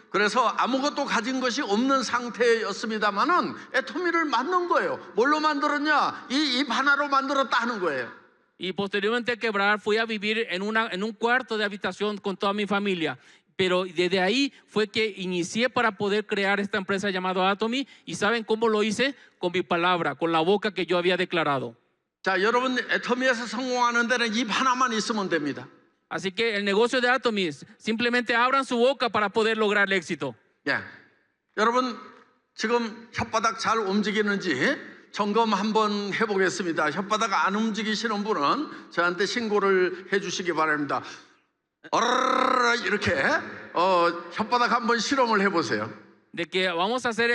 A: 그래서 아무것도 가진 것이 없는 상태였습니다만은 애터미를 만든 거예요. 뭘로 만들었냐? 이 입 하나로 만들었다 하는 거예요.
B: Y posteriormente a quebrar fui a vivir en un cuarto de habitación con toda mi familia. Pero desde ahí fue que inicié para poder crear esta empresa llamada Atomy. ¿Y saben cómo lo hice? Con mi palabra, con la boca que yo había declarado.
A: 자, 여러분 애터미에서 성공하는 데는 입 하나만 있으면 됩니다.
B: Así que el negocio de Atomy, simplemente abran su boca para poder lograr el éxito.
A: 예. 여러분 지금 혓바닥 잘 움직이는지 점검 한번 해보겠습니다. 혓바닥 안 움직이시는 분은 저한테 신고를 해주시기 바랍니다. 이렇게 혓바닥 한번 실험을 해보세요.
B: De que vamos a hacer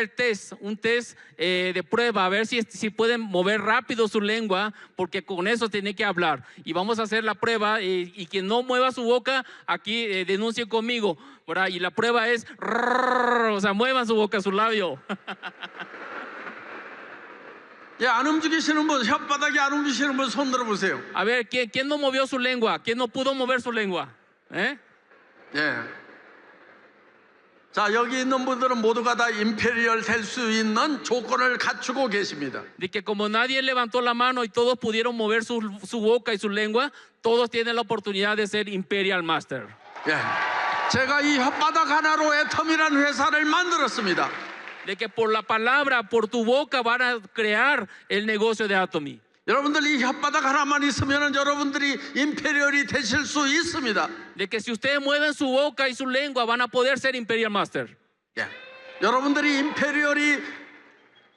B: un test de prueba, a ver si pueden mover rápido su lengua, porque con eso tiene que hablar. Y vamos a hacer la prueba y quien no mueva su boca, aquí denuncie conmigo. ¿Verdad? Y la prueba es, o sea, muevan su boca, su labio.
A: 예, 안 움직이시는 분, 혓바닥이 안 움직이시는 분 손 들어보세요.
B: A ver, ¿quién no movió su lengua? ¿Quién no pudo mover su lengua?
A: 예. 자, 여기 있는 분들은 모두가 다 임페리얼 될 수 있는 조건을 갖추고 계십니다.
B: De que como nadie levantó la mano y todos pudieron mover su boca y su lengua, todos tienen la oportunidad de ser Imperial Master.
A: 예. 제가 이 혓바닥 하나로 애터미라는 회사를 만들었습니다.
B: De que por la palabra, por tu boca van a crear el negocio de Atomy.
A: 여러분들 이 혓바닥 하나만 있으면 여러분들이 임페리얼이 되실 수 있습니다.
B: De que si ustedes mueven su boca y su lengua van a poder ser Imperial Master.
A: 예. 여러분들이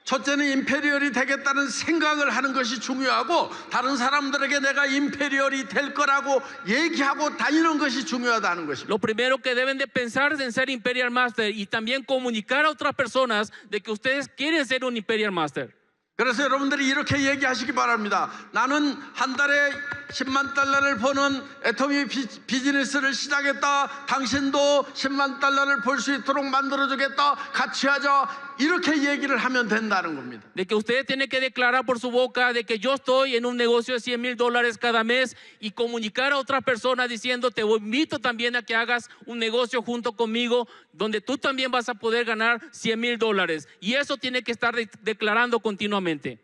A: 첫째는 임페리얼이 되겠다는 생각을 하는 것이 중요하고 다른 사람들에게 내가 임페리얼이 될 거라고 얘기하고 다니는 것이 중요하다는 것입니다.
B: Lo primero que deben de pensar es en ser Imperial Master y también comunicar a otras personas de que ustedes quieren ser un Imperial Master.
A: 그래서 여러분들이 이렇게 얘기하시기 바랍니다. 나는 한 달에 10만 달러를 버는 애터미 비즈니스를 시작했다. 당신도 10만 달러를 벌 수 있도록 만들어주겠다. 같이 하자. 이렇게 얘기를 하면 된다는 겁니다.
B: De que ustedes tienen que declarar por su boca de que yo estoy en un negocio de $100,000 cada mes y comunicar a otras personas diciendo te invito también a que hagas un negocio junto conmigo donde tú también vas a poder ganar $100,000 y eso tiene que estar declarando continuamente.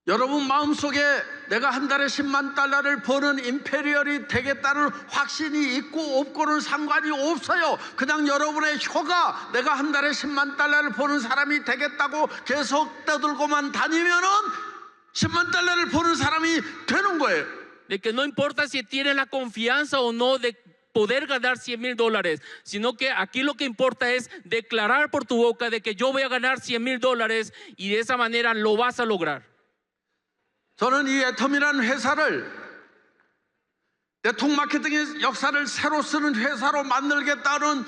A: 여러분 마음속에 내가 한 달에 10만 달러를 버는 임페리얼이 되겠다는 확신이 있고 없고는 상관이 없어요. 그냥 여러분의 혀가 내가 한 달에 10만 달러를 버는 사람이 되겠다고 계속 떠들고만 다니면은 10만 달러를 버는 사람이 되는 거예요.
B: De que no importa si tienes la confianza o no de poder ganar $100,000, sino que aquí lo que importa es declarar por tu boca de que yo voy a ganar $100,000 y de esa manera lo vas a lograr.
A: 저는 이 애텀이라는 회사를 네트워크 마케팅의 역사를 새로 쓰는 회사로 만들겠다는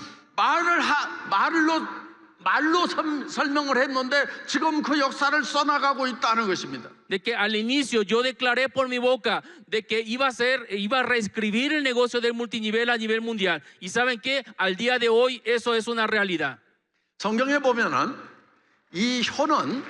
A: 말로 설명을 했는데 지금 그 역사를 써나가고 있다는 것입니다.
B: De que al inicio yo declaré por mi boca de que iba a reescribir el negocio del multinivel a nivel mundial. Y saben que al día de hoy eso es una realidad.
A: 성경에 보면은 이 혀는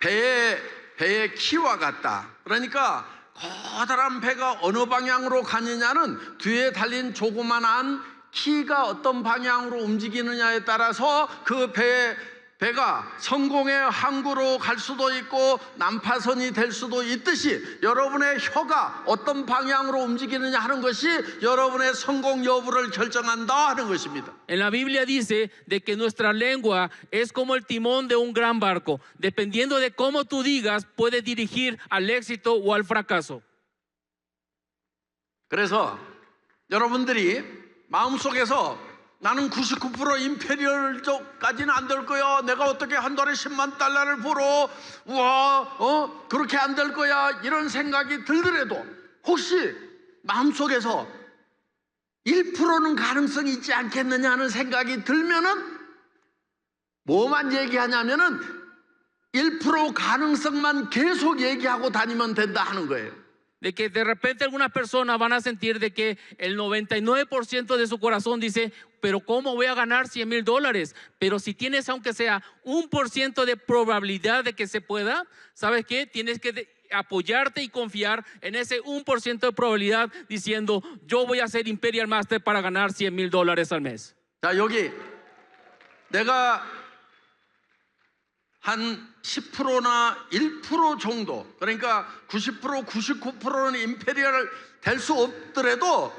A: 배의 키와 같다. 그러니까 커다란 배가 어느 방향으로 가느냐는 뒤에 달린 조그만한 키가 어떤 방향으로 움직이느냐에 따라서 그 배가 성공의 항구로 갈 수도 있고 난파선이 될 수도 있듯이 여러분의 혀가 어떤 방향으로 움직이느냐 하는 것이 여러분의 성공 여부를 결정한다 하는 것입니다.
B: En la Biblia dice de que nuestra lengua es como el timón de un gran barco. Dependiendo de cómo tú digas, puede dirigir al éxito o al fracaso.
A: 그래서 여러분들이 마음속에서 나는 99% 임페리얼까지는 안 될 거야. 내가 어떻게 한 달에 10만 달러를 벌어. 우와, 그렇게 안 될 거야. 이런 생각이 들더라도 혹시 마음속에서 1%는 가능성이 있지 않겠느냐 하는 생각이 들면은 뭐만 얘기하냐면은 1% 가능성만 계속 얘기하고 다니면 된다 하는 거예요.
B: De que de repente algunas personas van a sentir de que el 99% de su corazón dice, pero ¿cómo voy a ganar $100,000? Pero si tienes aunque sea 1% de probabilidad de que se pueda, ¿sabes qué? Tienes que apoyarte y confiar en ese 1% de probabilidad diciendo, yo voy a ser Imperial Master para ganar $100,000 al mes.
A: 자, 여기 내가 한 10%나 1% 정도, 그러니까 90%, 99%는 임페리얼 될 수 없더라도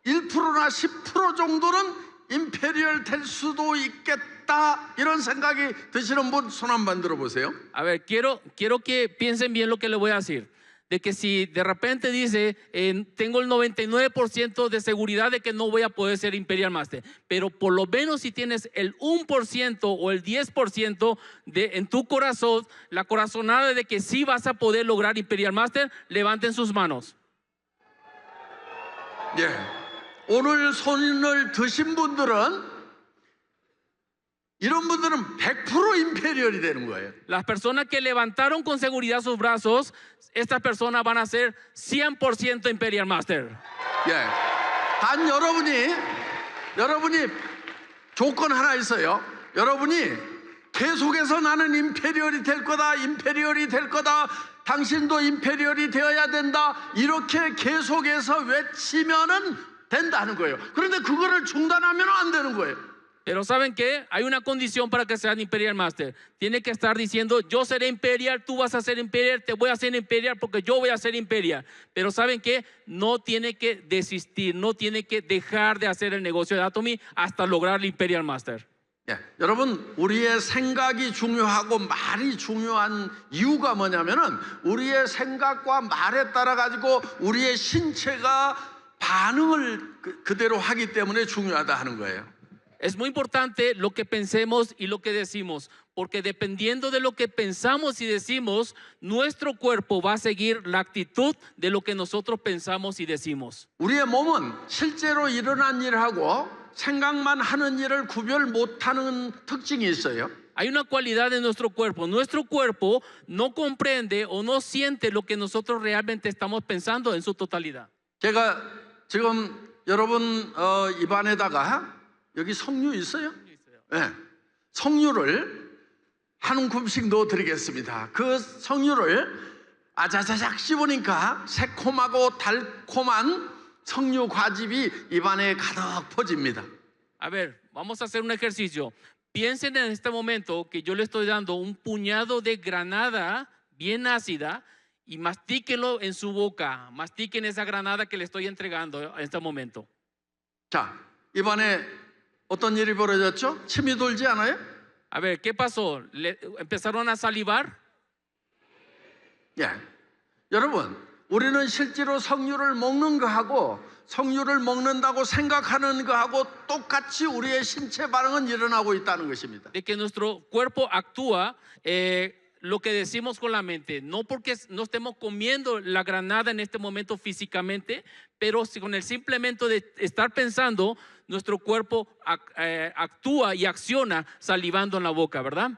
A: 1%나 10% 정도는 임페리얼 될 수도 있겠다 이런 생각이 드시는 분 손 한번 들어보세요.
B: A ver, quiero que piensen bien lo que les voy a decir. De que si de repente dice, tengo el 99% de seguridad de que no voy a poder ser Imperial Master, pero por lo menos si tienes el 1% o el 10% en tu corazón, la corazonada de que sí vas a poder lograr Imperial Master, levanten sus manos.
A: 예, 오늘 손을 드신 분들은 이런 분들은 100% 임페리얼이 되는 거예요.
B: Las personas que levantaron con seguridad sus brazos, estas personas van a ser 100% Imperial Master.
A: 예, 단 여러분이 조건 하나 있어요. 여러분이 계속해서 나는 임페리얼이 될 거다, 임페리얼이 될 거다, 당신도 임페리얼이 되어야 된다, 이렇게 계속해서 외치면은 된다는 거예요. 그런데 그거를 중단하면 안 되는 거예요.
B: Pero ¿saben qué? Hay una condición para que sean Imperial Master. Tiene que estar diciendo, yo seré Imperial, tú vas a ser Imperial, te voy a hacer Imperial porque yo voy a ser Imperial. Pero ¿saben qué? No tiene que desistir, no tiene que dejar de hacer el negocio de Atomy hasta lograr el Imperial Master.
A: 예, 여러분, 우리의 생각이 중요하고 말이 중요한 이유가 뭐냐면은 우리의 생각과 말에 따라 가지고 우리의 신체가 반응을 그대로 하기 때문에 중요하다 하는 거예요.
B: Es muy importante lo que pensemos y lo que decimos, porque dependiendo de lo que pensamos y decimos, nuestro cuerpo va a seguir la actitud de lo que nosotros pensamos y decimos.
A: 우리의 몸은 실제로 일어난 일하고 생각만 하는 일을 구별 못하는 특징이 있어요.
B: Hay una cualidad de nuestro cuerpo. Nuestro cuerpo no comprende o no siente lo que nosotros realmente estamos pensando en su totalidad.
A: 제가 지금 여러분 입안에다가 여기 석류 있어요? 네. 석류를 한 움큼씩 넣어 드리겠습니다. 그 석류를 아자자작 씹으니까 새콤하고 달콤한 석류 과즙이 입안에 가득 퍼집니다.
B: A ver, vamos a hacer un ejercicio. Piensen en este momento que yo le estoy dando un puñado de granada bien ácida y mastíquenlo en su boca, mastiquen esa granada que le estoy entregando en este momento.
A: 자, 이번에 어떤 일이 벌어졌죠? 침이 돌지 않아요?
B: A ver, ¿qué pasó? ¿Empezaron a salivar?
A: 예. 여러분, 우리는 실제로 석류를 먹는 거하고 석류를 먹는다고 생각하는 거하고 똑같이 우리의 신체 반응은 일어나고 있다는 것입니다.
B: De que nuestro cuerpo actúa lo que decimos con la mente, no porque no estemos comiendo la granada en este momento físicamente, pero si con el simplemente de estar pensando, nuestro cuerpo actúa y acciona salivando en la boca, ¿verdad?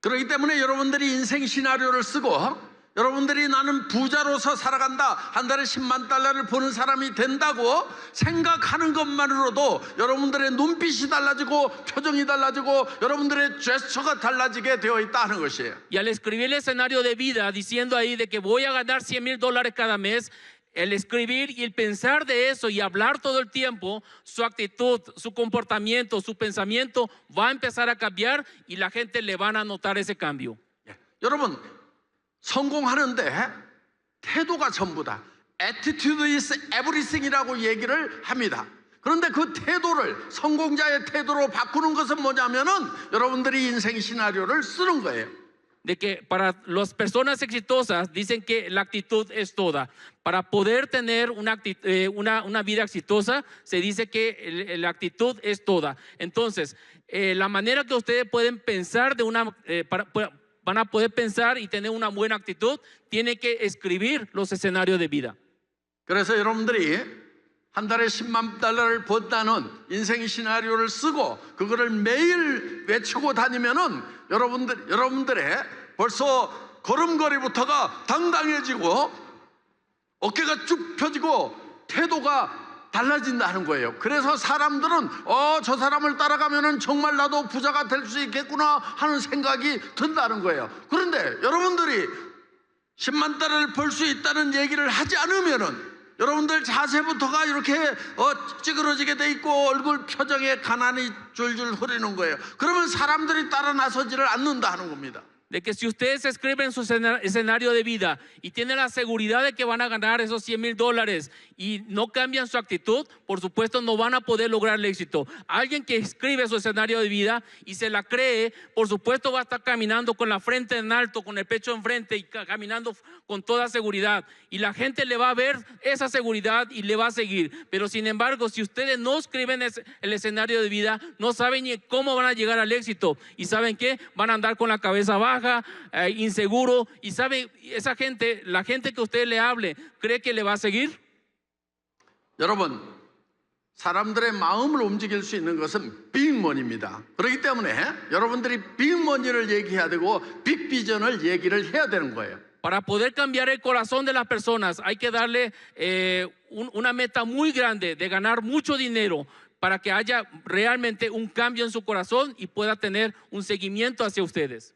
A: 그렇기 때문에 여러분들이 인생 시나리오를 쓰고 여러분들이 나는 부자로서 살아간다, 한 달에 10만 달러를 버는 사람이 된다고 생각하는 것만으로도 여러분들의 눈빛이 달라지고 표정이 달라지고 여러분들의 제스처가 달라지게 되어 있다는 것이에요.
B: Y al escribir el escenario de vida diciendo ahí de que voy a ganar $100,000 cada mes, el escribir y el pensar de eso y hablar todo el tiempo, su actitud, su comportamiento, su pensamiento va a empezar a cambiar y la gente le van a notar ese cambio.
A: 여러분, 성공하는데 태도가 전부다. Attitude is everything이라고 얘기를 합니다. 그런데 그 태도를 성공자의 태도로 바꾸는 것은 뭐냐면은 여러분들이 인생 시나리오를 쓰는 거예요.
B: De que para las personas exitosas dicen que la actitud es toda. Para poder tener una vida exitosa se dice que la actitud es toda. Entonces, la manera que ustedes pueden pensar van a poder pensar y tener una buena actitud, tiene que escribir los escenarios de vida.
A: 그래서 여러분들이 한 달에 10만 달러를 번다는 인생 시나리오를 쓰고 그거를 매일 외치고 다니면은 여러분들의 벌써 걸음걸이부터가 당당해지고 어깨가 쭉 펴지고 태도가 달라진다는 거예요. 그래서 사람들은 저 사람을 따라가면은 정말 나도 부자가 될 수 있겠구나 하는 생각이 든다는 거예요. 그런데 여러분들이 10만 달러를 벌 수 있다는 얘기를 하지 않으면은 여러분들 자세부터가 이렇게 찌그러지게 돼 있고 얼굴 표정에 가난이 줄줄 흐르는 거예요. 그러면 사람들이 따라 나서지를 않는다 하는 겁니다.
B: De que si ustedes escriben su escenario de vida y tienen la seguridad de que van a ganar esos $100,000 y no cambian su actitud, por supuesto no van a poder lograr el éxito. Alguien que escribe su escenario de vida y se la cree, por supuesto va a estar caminando con la frente en alto, con el pecho enfrente y caminando con toda seguridad. Y la gente le va a ver esa seguridad y le va a seguir. Pero sin embargo, si ustedes no escriben el escenario de vida, no saben ni cómo van a llegar al éxito. ¿Y saben qué? Van a andar con la cabeza baja, inseguro, y sabe, esa gente, la gente que usted le hable, ¿cree que le va a seguir?
A: 여러분, 사람들의 마음을 움직일 수 있는 것은 빅머니입니다. 그렇기 때문에 여러분들이 빅머니를 얘기해야 되고 빅비전을 얘기를 해야 되는 거예요.
B: Para poder cambiar el corazón de las personas hay que darle una meta muy grande de ganar mucho dinero para que haya realmente un cambio en su corazón y pueda tener un seguimiento hacia ustedes.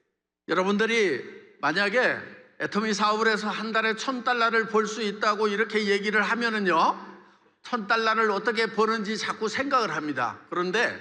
A: 여러분들이 만약에 애터미 사업을 해서 한 달에 $1,000를 벌 수 있다고 이렇게 얘기를 하면은요, $1,000를 어떻게 버는지 자꾸 생각을 합니다. 그런데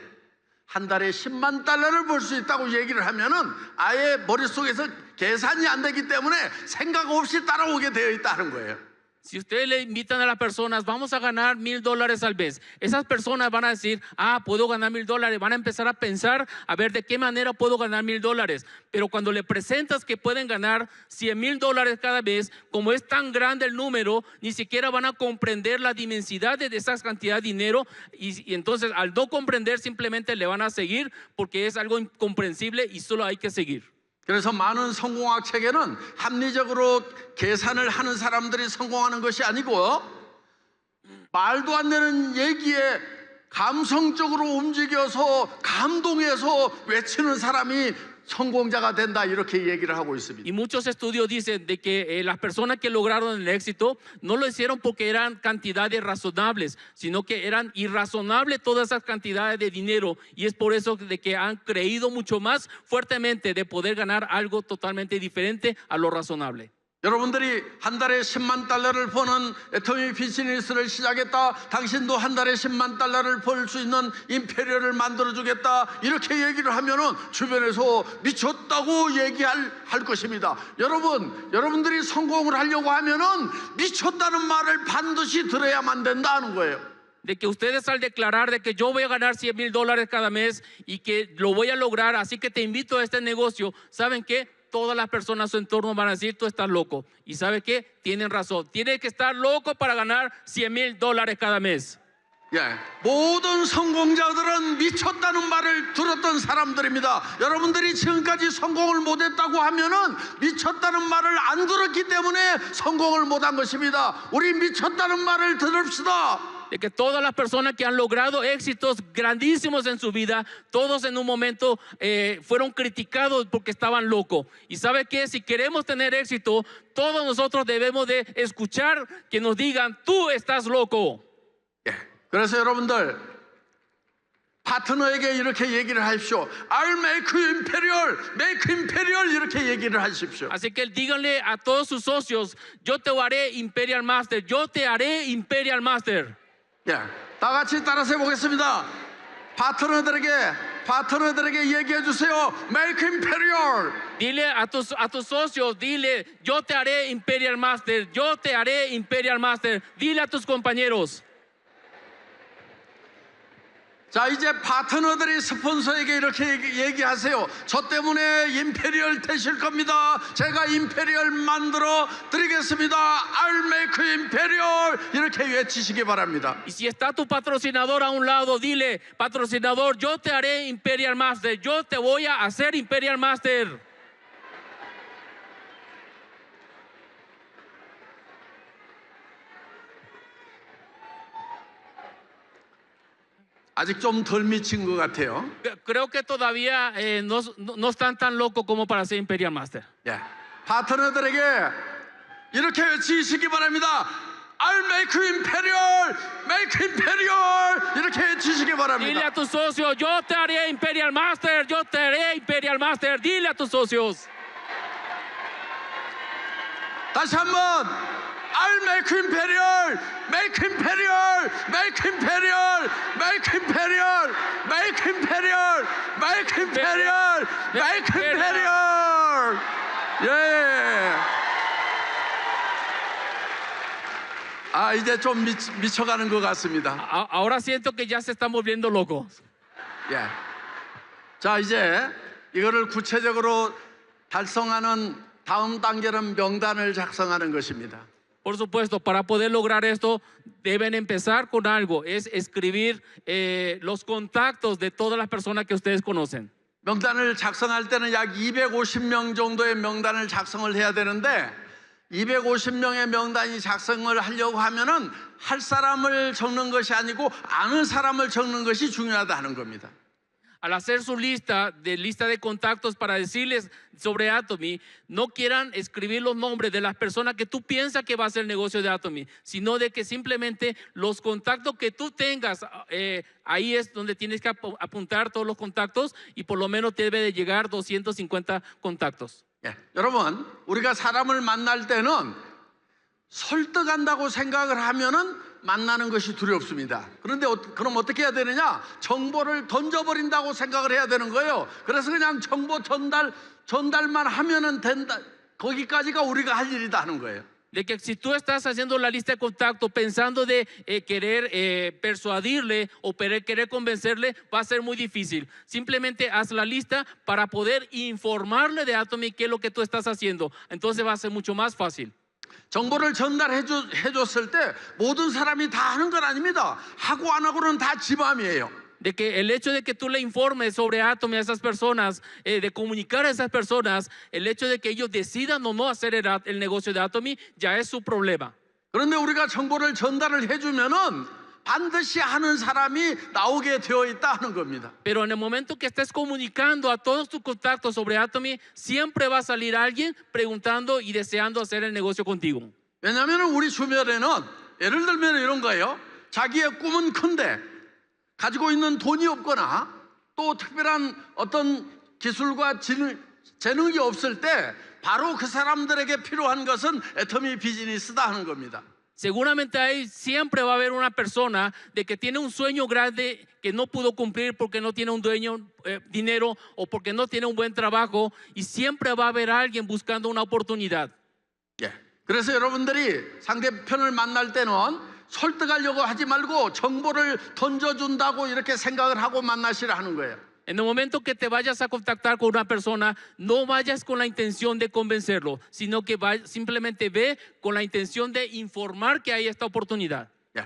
A: 한 달에 10만 달러를 벌 수 있다고 얘기를 하면은 아예 머릿속에서 계산이 안 되기 때문에 생각 없이 따라오게 되어 있다는 거예요.
B: Si ustedes le invitan a las personas, vamos a ganar $1,000 al mes, esas personas van a decir, puedo ganar $1,000, van a empezar a pensar, a ver de qué manera puedo ganar $1,000. Pero cuando le presentas que pueden ganar $100,000 cada mes, como es tan grande el número, ni siquiera van a comprender la dimensidad de esa cantidad de dinero y entonces al no comprender simplemente le van a seguir porque es algo incomprensible y solo hay que seguir.
A: 그래서 많은 성공학 책에는 합리적으로 계산을 하는 사람들이 성공하는 것이 아니고 말도 안 되는 얘기에 감성적으로 움직여서 감동해서 외치는 사람이 성공자가 된다 이렇게 얘기를 하고 있습니다.
B: Y muchos estudios dicen de que las personas que lograron el éxito no lo hicieron porque eran cantidades razonables, sino que eran irrazonables todas esas cantidades de dinero y es por eso de que han creído mucho más fuertemente de poder ganar algo totalmente diferente a lo razonable.
A: 여러분들이 한 달에 10만 달러를 버는 애터미 비즈니스를 시작했다. 당신도 한 달에 10만 달러를 벌 수 있는 임페리얼을 만들어주겠다. 이렇게 얘기를 하면은 주변에서 미쳤다고 얘기할 것입니다. 여러분들이 성공을 하려고 하면은 미쳤다는 말을 반드시 들어야만 된다는 거예요.
B: De que ustedes al declarar de que yo voy a ganar $100,000 cada mes y que lo voy a lograr, así que te invito a este negocio, ¿saben qué? Todas las personas a su entorno van a decir, tú estás loco. ¿Y sabe qué? Tienen razón. Tienes que estar loco para ganar $100,000 cada mes.
A: 예, 모든 성공자들은 미쳤다는 말을 들었던 사람들입니다. 여러분들이 지금까지 성공을 못했다고 하면은 미쳤다는 말을 안 들었기 때문에 성공을 못한 것입니다. 우리 미쳤다는 말을 들읍시다.
B: De que todas las personas que han logrado éxitos grandísimos en su vida, todos en un momento fueron criticados porque estaban locos. Y sabe que si queremos tener éxito, todos nosotros debemos de escuchar que nos digan, tú estás loco.
A: 예, 그래서 여러분들 파트너에게 이렇게 얘기를 하십시오. I'll make you imperial, make imperial 이렇게 얘기를 하십시오.
B: Así que díganle a todos sus socios, yo te haré Imperial Master, yo te haré Imperial Master.
A: 예, 다 같이 따라서 해보겠습니다. 파트너들에게 얘기해 주세요. Make imperial.
B: Dile a tus socios, dile, yo te haré Imperial Master, yo te haré Imperial Master. Dile a tus compañeros.
A: 자, 이제 파트너들이 스폰서에게 이렇게 얘기하세요. 저 때문에 임페리얼 되실 겁니다. 제가 임페리얼 만들어 드리겠습니다. I'll make you imperial. 이렇게 외치시기 바랍니다.
B: Y si está tu patrocinador a un lado, dile, patrocinador, yo te haré Imperial Master, yo te voy a hacer Imperial Master.
A: 아직 좀 덜 미친 것 같아요.
B: Creo que todavía no están tan locos como para ser Imperial Master.
A: 예, 파트너들에게 이렇게 외치시기 바랍니다. I'll make you imperial, make imperial 이렇게 외치시기
B: Dile
A: 바랍니다.
B: a tus socios, yo te haré Imperial Master, yo te haré Imperial Master. Dile a tus socios.
A: 다시 한번 I'll make you imperial, make imperial, make imperial, make imperial, make imperial, make imperial, make imperial. 예. 아, 이제 좀 미쳐가는 것 같습니다.
B: Ahora siento que ya se están volviendo locos.
A: 예. 자, 이제 이거를 구체적으로 달성하는 다음 단계는 명단을 작성하는 것입니다.
B: Por supuesto, para poder lograr esto, deben empezar con algo, es escribir los contactos de todas las personas que ustedes conocen.
A: 명단을 작성할 때는 약 250명 정도의 명단을 작성을 해야 되는데 250명의 명단이 작성을 하려고 하면은 할 사람을 적는 것이 아니고 아는 사람을 적는 것이 중요하다는 겁니다.
B: Al hacer su lista de contactos para decirles sobre Atomy, no quieran escribir los nombres de las personas que tú piensas que va a hacer el negocio de Atomy, sino de que simplemente los contactos que tú tengas, ahí es donde tienes que apuntar todos los contactos y por lo menos te debe de llegar 250 contactos.
A: 예, 여러분, 우리가 사람을 만날 때는 설득한다고 생각을 하면은 만나는 것이 두렵습니다. 그런데 그럼 어떻게 해야 되느냐? 정보를 던져버린다고 생각을 해야 되는 거예요. 그래서 그냥 정보 전달만 하면은 된다. 거기까지가 우리가 할 일이다 하는 거예요.
B: De que si tú estás haciendo la lista de contactos pensando de querer persuadirle o querer convencerle, va a ser muy difícil. Simplemente haz la lista para poder informarle de Atomy qué es lo que tú estás haciendo. Entonces va a ser mucho más fácil.
A: 정보를 전달해 줬을 때 모든 사람이 다 하는 건 아닙니다. 하고 안 하고는 다 지 맘이에요.
B: De que el hecho de que tú le informes sobre Atomy a esas personas, de comunicar a esas personas, el hecho de que ellos decidan o no hacer el negocio de Atomy, ya es su problema.
A: 그런데 우리가 정보를 전달을 해주면은 반드시 하는 사람이 나오게 되어 있다 하는 겁니다.
B: Pero en el momento que estés comunicando a todos tus contactos sobre Atomy, siempre va a salir alguien preguntando y deseando hacer el negocio contigo.
A: 왜냐하면 우리 주변에는 예를 들면 이런 거예요. 자기의 꿈은 큰데 가지고 있는 돈이 없거나 또 특별한 어떤 기술과 재능이 없을 때 바로 그 사람들에게 필요한 것은 애터미 비즈니스다 하는 겁니다.
B: Seguramente ahí siempre va a haber una persona de que tiene un sueño grande que no pudo cumplir porque no tiene un dueño dinero o porque no tiene un buen trabajo, y siempre va a haber alguien buscando una oportunidad.
A: 예. 그래서 여러분들이 상대편을 만날 때는 설득하려고 하지 말고 정보를 던져준다고 이렇게 생각을 하고 만나시라 하는 거예요.
B: En el momento que te vayas a contactar con una persona, no vayas con la intención de convencerlo, sino que simplemente ve con la intención de informar que hay esta oportunidad.
A: 예.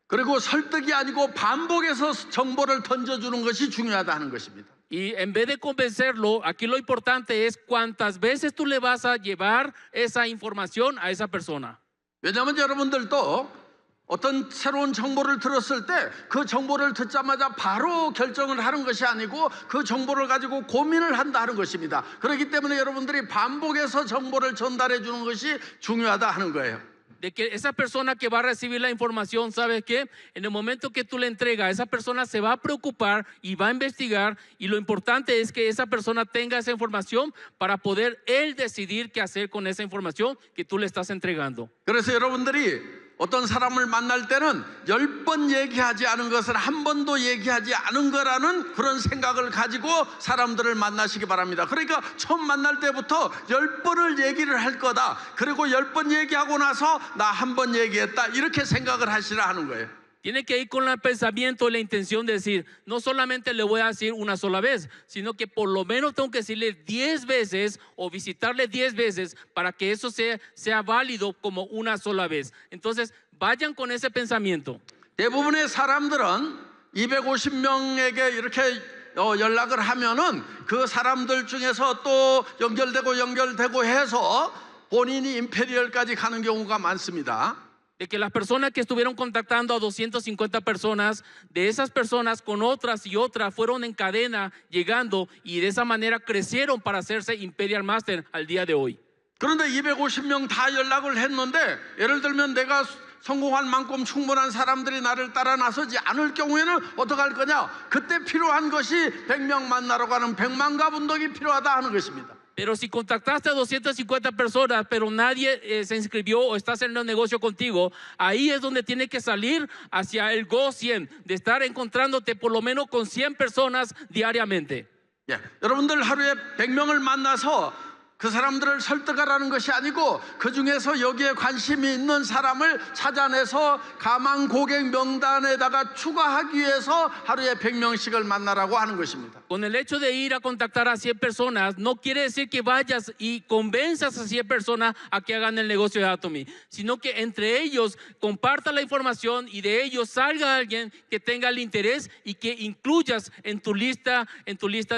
A: 그리고 설득이 아니고 반복해서 정보를 던져주는 것이 중요하다 하는 것입니다.
B: Y en vez de convencerlo, aquí lo importante es cuántas veces tú le vas a llevar esa información a esa persona.
A: 왜냐하면 여러분들도 어떤 새로운 정보를 들었을 때 그 정보를 듣자마자 바로 결정을 하는 것이 아니고 그 정보를 가지고 고민을 한다 하는 것입니다. 그렇기 때문에 여러분들이 반복해서 정보를 전달해 주는 것이 중요하다 하는 거예요.
B: De que esa persona que va a recibir la información, ¿sabes qué? En el momento que tú le entregas, esa persona se va a preocupar y va a investigar, y lo importante es que esa persona tenga esa información para poder él decidir qué hacer con esa información que tú le estás entregando.
A: 그래서 여러분들이 어떤 사람을 만날 때는 10번 얘기하지 않은 것을 한 번도 얘기하지 않은 거라는 그런 생각을 가지고 사람들을 만나시기 바랍니다. 그러니까 처음 만날 때부터 10번을 얘기를 할 거다. 그리고 10번 얘기하고 나서 나 한 번 얘기했다. 이렇게 생각을 하시라 하는 거예요.
B: Tiene que ir con el pensamiento y la intención de decir, no solamente le voy a decir una sola vez, sino que por lo menos tengo que decirle 10 veces o visitarle 10 veces para que eso sea válido como una sola vez. Entonces, vayan con ese pensamiento.
A: 대부분의 사람들은 250명에게 이렇게 연락을 하면은 그 사람들 중에서 또 연결되고 해서 본인이 임페리얼까지 가는 경우가 많습니다.
B: De que las personas que estuvieron contactando a 250 personas, de esas personas con otras y otras fueron en cadena llegando, y de esa manera crecieron para hacerse Imperial Master al día de hoy.
A: 그런데 250명 다 연락을 했는데 예를 들면 내가 성공할 만큼 충분한 사람들이 나를 따라 나서지 않을 경우에는 어떻게 할 거냐? 그때 필요한 것이 100명 만나러 가는 100만가 운동이 필요하다 하는 것입니다.
B: Pero si contactaste a 250 personas, pero nadie se inscribió o está haciendo negocio contigo, ahí es donde tienes que salir hacia el Go 100, de estar encontrándote por lo menos con 100 personas diariamente.
A: 예, 여러분들 하루에 100명을 만나서 그 사람들을 설득하라는 것이 아니고 그 중에서 여기에 관심이 있는 사람을 찾아내서 가망 고객 명단에다가 추가하기 위해서 하루에 100명씩을 만나라고 하는 것입니다.
B: Con el hecho de ir a contactar a 100 personas, no quiere decir que vayas y convenzas a 100 personas a que hagan el negocio de Atomy, sino que entre ellos comparta la información y de ellos salga alguien que tenga el interés y que incluyas en tu lista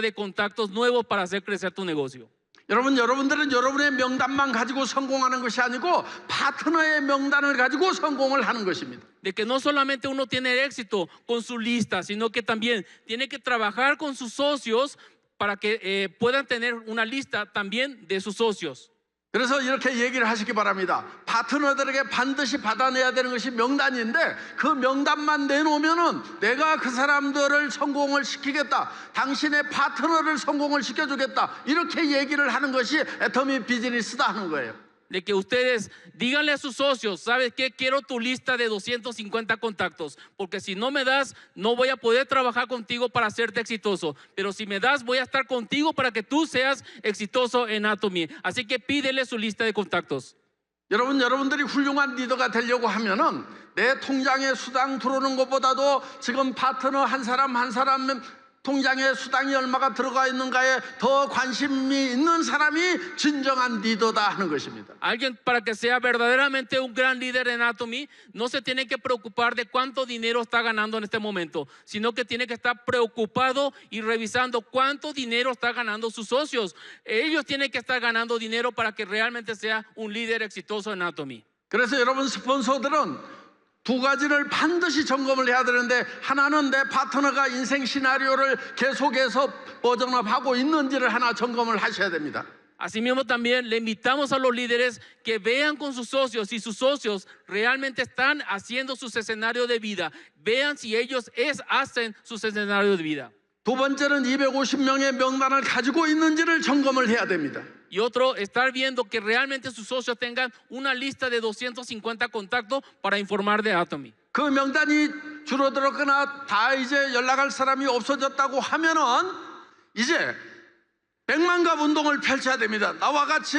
B: de contactos nuevos para hacer crecer tu negocio.
A: 여러분들은 여러분의 명단만 가지고 성공하는 것이 아니고 파트너의 명단을 가지고 성공을 하는 것입니다.
B: De que no solamente uno tiene éxito con su lista, sino que también tiene que trabajar con sus socios para que puedan tener una lista también de sus socios.
A: 그래서 이렇게 얘기를 하시기 바랍니다. 파트너들에게 반드시 받아내야 되는 것이 명단인데 그 명단만 내놓으면은 내가 그 사람들을 성공을 시키겠다. 당신의 파트너를 성공을 시켜주겠다. 이렇게 얘기를 하는 것이 애터미 비즈니스다 하는 거예요.
B: De que ustedes díganle a sus socios, ¿sabes qué? Quiero tu lista de 250 contactos, porque si no me das, no voy a poder trabajar contigo para hacerte exitoso, pero si me das, voy a estar contigo para que tú seas exitoso en Atomy. Así que pídele su lista de contactos.
A: 여러분들이 훌륭한 리더가 되려고 하면은 내 통장에 수당 들어오는 것보다도 지금 파트너 한 사람 통장에 수당이 얼마가 들어가 있는가에 더 관심이 있는 사람이 진정한 리더다 하는 것입니다.
B: Alguien para que sea verdaderamente un gran líder en Atomy no se tiene que preocupar de cuánto dinero está ganando en este momento, sino que tiene que estar preocupado y revisando cuánto dinero está ganando sus socios. Ellos tienen que estar ganando dinero para que realmente sea un líder exitoso en Atomy.
A: 그래서 여러분 스폰서들은 두 가지를 반드시 점검을 해야 되는데 하나는 내 파트너가 인생 시나리오를 계속해서 버전업하고 있는지를 하나 점검을 하셔야 됩니다.
B: Asimismo también le invitamos a los líderes que vean con sus socios si sus socios realmente están haciendo sus escenarios de vida. Vean si ellos hacen sus escenarios de vida.
A: 두 번째는 250명의 명단을 가지고 있는지를 점검을 해야 됩니다.
B: Y otro, estar viendo que realmente sus socios tengan una lista de 250 contactos para informar de Atomy.
A: 그 명단이 줄어들었거나 다 이제 연락할 사람이 없어졌다고 하면은 이제 백만갑 운동을 펼쳐야 됩니다. 나와 같이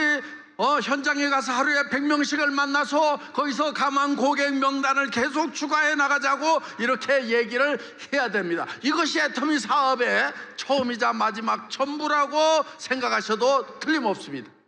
A: 현장에 가서 하루에 100명씩을 만나서 거기서 가만 고객 명단을 계속 추가해 나가자고 이렇게 얘기를 해야 됩니다. 이것이 애터미 사업의 처음이자 마지막 전부라고 생각하셔도 틀림없습니다.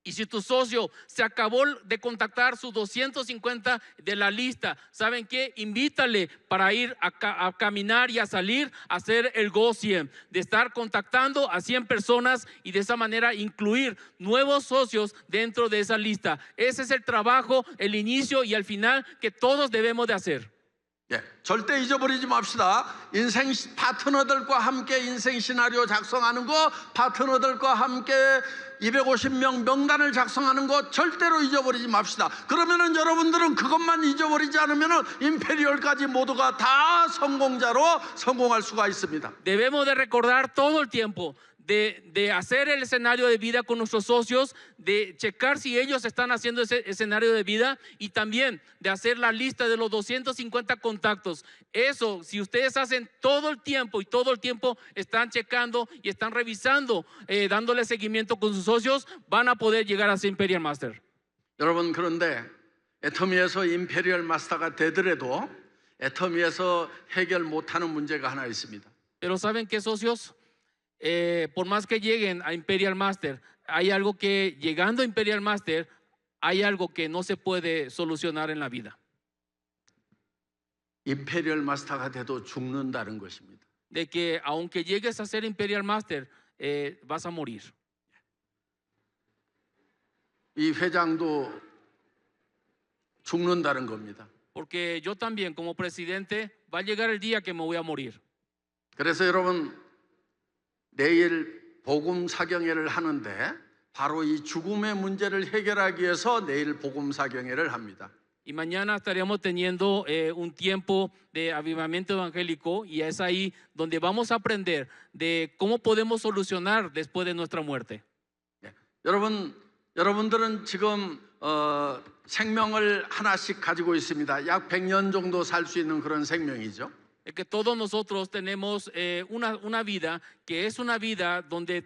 B: Y si tu socio se acabó de contactar sus 250 de la lista, ¿saben qué? Invítale para ir a caminar y a salir a hacer el Go100, de estar contactando a 100 personas y de esa manera incluir nuevos socios dentro de esa lista. Ese es el trabajo, el inicio y el final que todos debemos de hacer.
A: 예, 절대 잊어버리지 맙시다. 인생 파트너들과 함께 인생 시나리오 작성하는 거, 파트너들과 함께 250명 명단을 작성하는 거 절대로 잊어버리지 맙시다. 그러면은 여러분들은 그것만 잊어버리지 않으면은 임페리얼까지 모두가 다 성공자로 성공할 수가 있습니다.
B: Debemos de recordar todo el tiempo de hacer el escenario de vida con nuestros socios, de checar si ellos están haciendo ese escenario de vida y también de hacer la lista de los 250 contactos. Eso, si ustedes hacen todo el tiempo y todo el tiempo están checando y están revisando, dándole seguimiento con sus socios, van a poder llegar a ser Imperial Master.
A: 여러분, 그런데 애터미에서 임페리얼 마스터가 되더라도 애터미에서 해결 못하는 문제가 하나 있습니다.
B: Pero ¿saben qué, socios? Por más que lleguen a Imperial Master, hay algo que llegando a Imperial Master, hay algo que no se puede solucionar en la vida.
A: 임페리얼 마스터가 돼도 죽는다는 것입니다.
B: De que aunque llegues a ser Imperial Master, vas a morir.
A: 이 회장도 죽는다는 겁니다.
B: Porque yo también, como presidente, va a llegar el día que me voy a morir.
A: 그래서 여러분, 내일 복음 사경회를 하는데 바로 이 죽음의 문제를 해결하기 위해서 내일 복음 사경회를 합니다.
B: Y mañana estaríamos teniendo un tiempo de avivamiento evangélico y es ahí donde vamos a aprender de cómo podemos solucionar después de nuestra muerte.
A: 네. 여러분들은 지금 생명을 하나씩 가지고 있습니다. 약 100년 정도 살 수 있는 그런 생명이죠.
B: Es que todos nosotros tenemos una vida que es una vida donde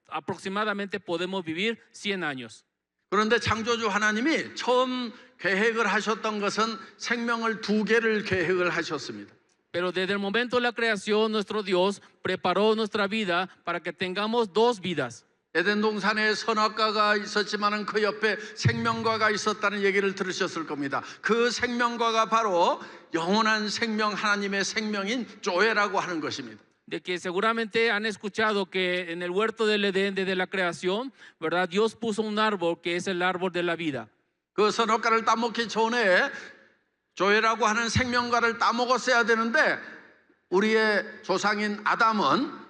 B: aproximadamente podemos vivir 100 años.
A: 그런데 창조주 하나님이 처음 계획을 하셨던 것은 생명을 2개를 계획을 하셨습니다.
B: Pero desde el momento de la creación, nuestro Dios preparó nuestra vida para que tengamos 2 vidas.
A: 에덴 동산에 선악과가 있었지만은 그 옆에 생명과가 있었다는 얘기를 들으셨을 겁니다. 그 생명과가 바로 영원한 생명, 하나님의 생명인 조에라고 하는 것입니다.
B: De que seguramente han escuchado que en el huerto del Edén desde la creación, ¿verdad? Dios puso un árbol que es el árbol de la vida.
A: 그 선악과를 따먹기 전에 조에라고 하는 생명과를 따먹었어야 되는데 우리의 조상인 아담은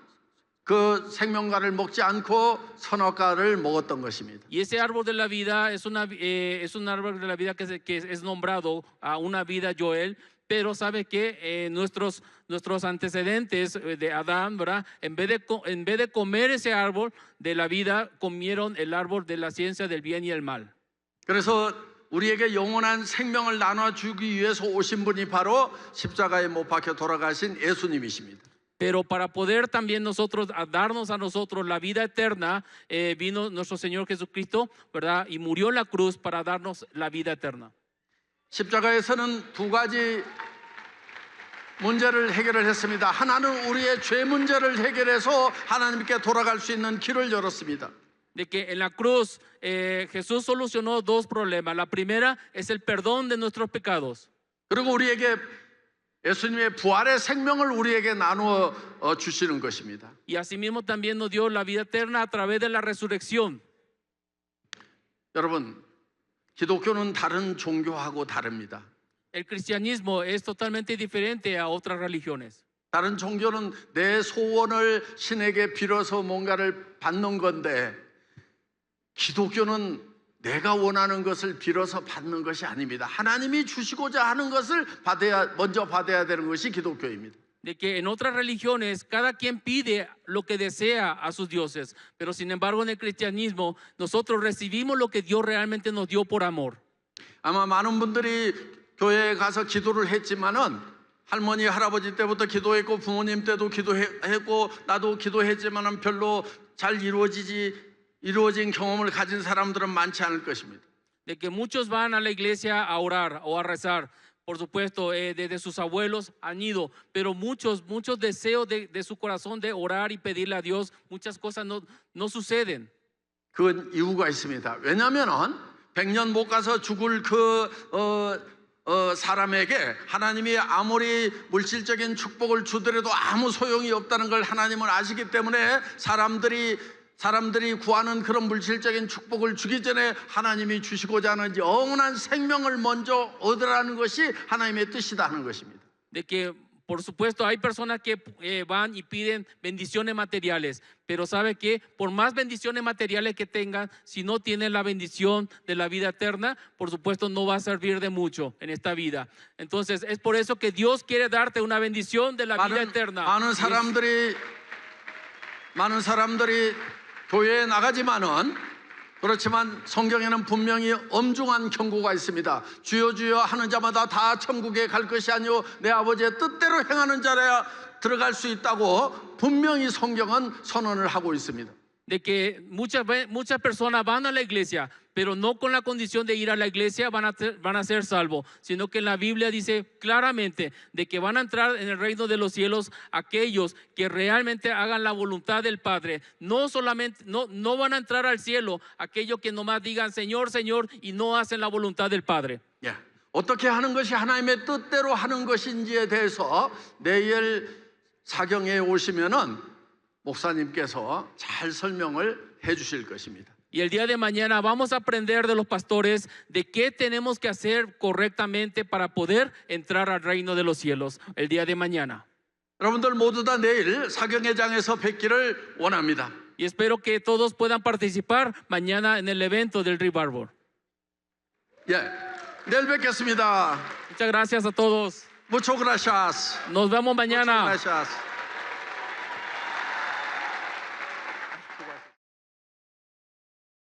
A: 그 생명과를 먹지 않고 선악과를 먹었던 것입니다.
B: Y ese árbol de la vida es un árbol de la vida que es nombrado a una vida Joel, pero sabe que nuestros antecedentes de Adán, ¿verdad? En vez de comer ese árbol de la vida, comieron el árbol de la ciencia del bien y el mal.
A: 그래서 우리에게 영원한 생명을 나눠주기 위해서 오신 분이 바로 십자가에 못 박혀 돌아가신 예수님이십니다.
B: Pero para poder también nosotros darnos a nosotros la vida eterna, vino nuestro Señor Jesucristo, ¿verdad? Y murió en la cruz para darnos la vida eterna.
A: 십자가에서는 2가지 문제를 해결을 했습니다. 하나는 우리의 죄 문제를 해결해서 하나님께 돌아갈 수 있는 길을 열었습니다.
B: De que en la cruz Jesús solucionó 2 problemas. La primera es el perdón de nuestros pecados.
A: 그리고 우리에게 예수님의 부활의 생명을 우리에게 나누어 주시는 것입니다.
B: Y asimismo también nos dio la vida eterna a través de la resurrección.
A: 여러분, 기독교는 다른 종교하고 다릅니다.
B: El cristianismo es totalmente diferente a otras religiones.
A: 다른 종교는 내 소원을 신에게 빌어서 뭔가를 받는 건데 기독교는 내가 원하는 것을 빌어서 받는 것이 아닙니다. 하나님이 주시고자 하는 것을 먼저 받아야 되는 것이 기독교입니다.
B: de que en otras religiones cada quien pide lo que desea a sus dioses, pero sin embargo en el cristianismo nosotros recibimos lo que Dios realmente nos dio por amor.
A: 아마 많은 분들이 교회에 가서 기도를 했지만은 할머니 할아버지 때부터 기도했고 부모님 때도 기도했고 나도 기도했지만은 별로 잘 이루어진 경험을 가진 사람들은 많지 않을 것입니다.
B: De que muchos van a la iglesia a orar o a rezar. Por supuesto, desde sus abuelos han ido, pero muchos deseos de su corazón de orar y pedirle a Dios, muchas cosas no suceden.
A: 그건 이유가 있습니다. 왜냐하면은 100년 못 가서 죽을 사람에게 하나님이 아무리 물질적인 축복을 주더라도 아무 소용이 없다는 걸 하나님은 아시기 때문에 사람들이 구하는 그런 물질적인 축복을 주기 전에 하나님이 주시고자 하는 영원한 생명을 먼저 얻으라는 것이 하나님의 뜻이다 하는 것입니다.
B: De que, por supuesto, hay personas que van y piden bendiciones materiales, pero sabe que por más bendiciones materiales que tengan, si no tienen la bendición de la vida eterna, por supuesto no va a servir de mucho en esta vida. Entonces, es por eso que Dios quiere darte una bendición de la vida eterna.
A: 많은 사람들이 교회에 나가지만은 그렇지만 성경에는 분명히 엄중한 경고가 있습니다. 주여 주여 하는 자마다 다 천국에 갈 것이 아니요 내 아버지의 뜻대로 행하는 자라야 들어갈 수 있다고 분명히 성경은 선언을 하고 있습니다.
B: De que muchas personas van a la iglesia, pero no con la condición de ir a la iglesia van a ser salvos, sino que en la Biblia dice claramente de que van a entrar en el reino de los cielos aquellos que realmente hagan la voluntad del Padre. No solamente, no van a entrar al cielo aquellos que nomás digan Señor, Señor y no hacen la voluntad del Padre.
A: 예, 어떻게 하는 것이 하나님의 뜻대로 하는 것인지에 대해서 내일 사경에 오시면은 목사님께서 잘 설명을 해 주실 것입니다.
B: Y el día de mañana vamos a aprender de los pastores de qué tenemos que hacer correctamente para poder entrar al reino de los cielos el día de mañana.
A: 여러분들 모두 다 내일 사경회장에서 뵙기를 원합니다.
B: Y espero que todos puedan participar mañana en el evento del Revival.
A: 예, 내일 뵙겠습니다.
B: Muchas gracias a todos.
A: Muchas gracias.
B: Nos vemos mañana.
A: Muchas gracias.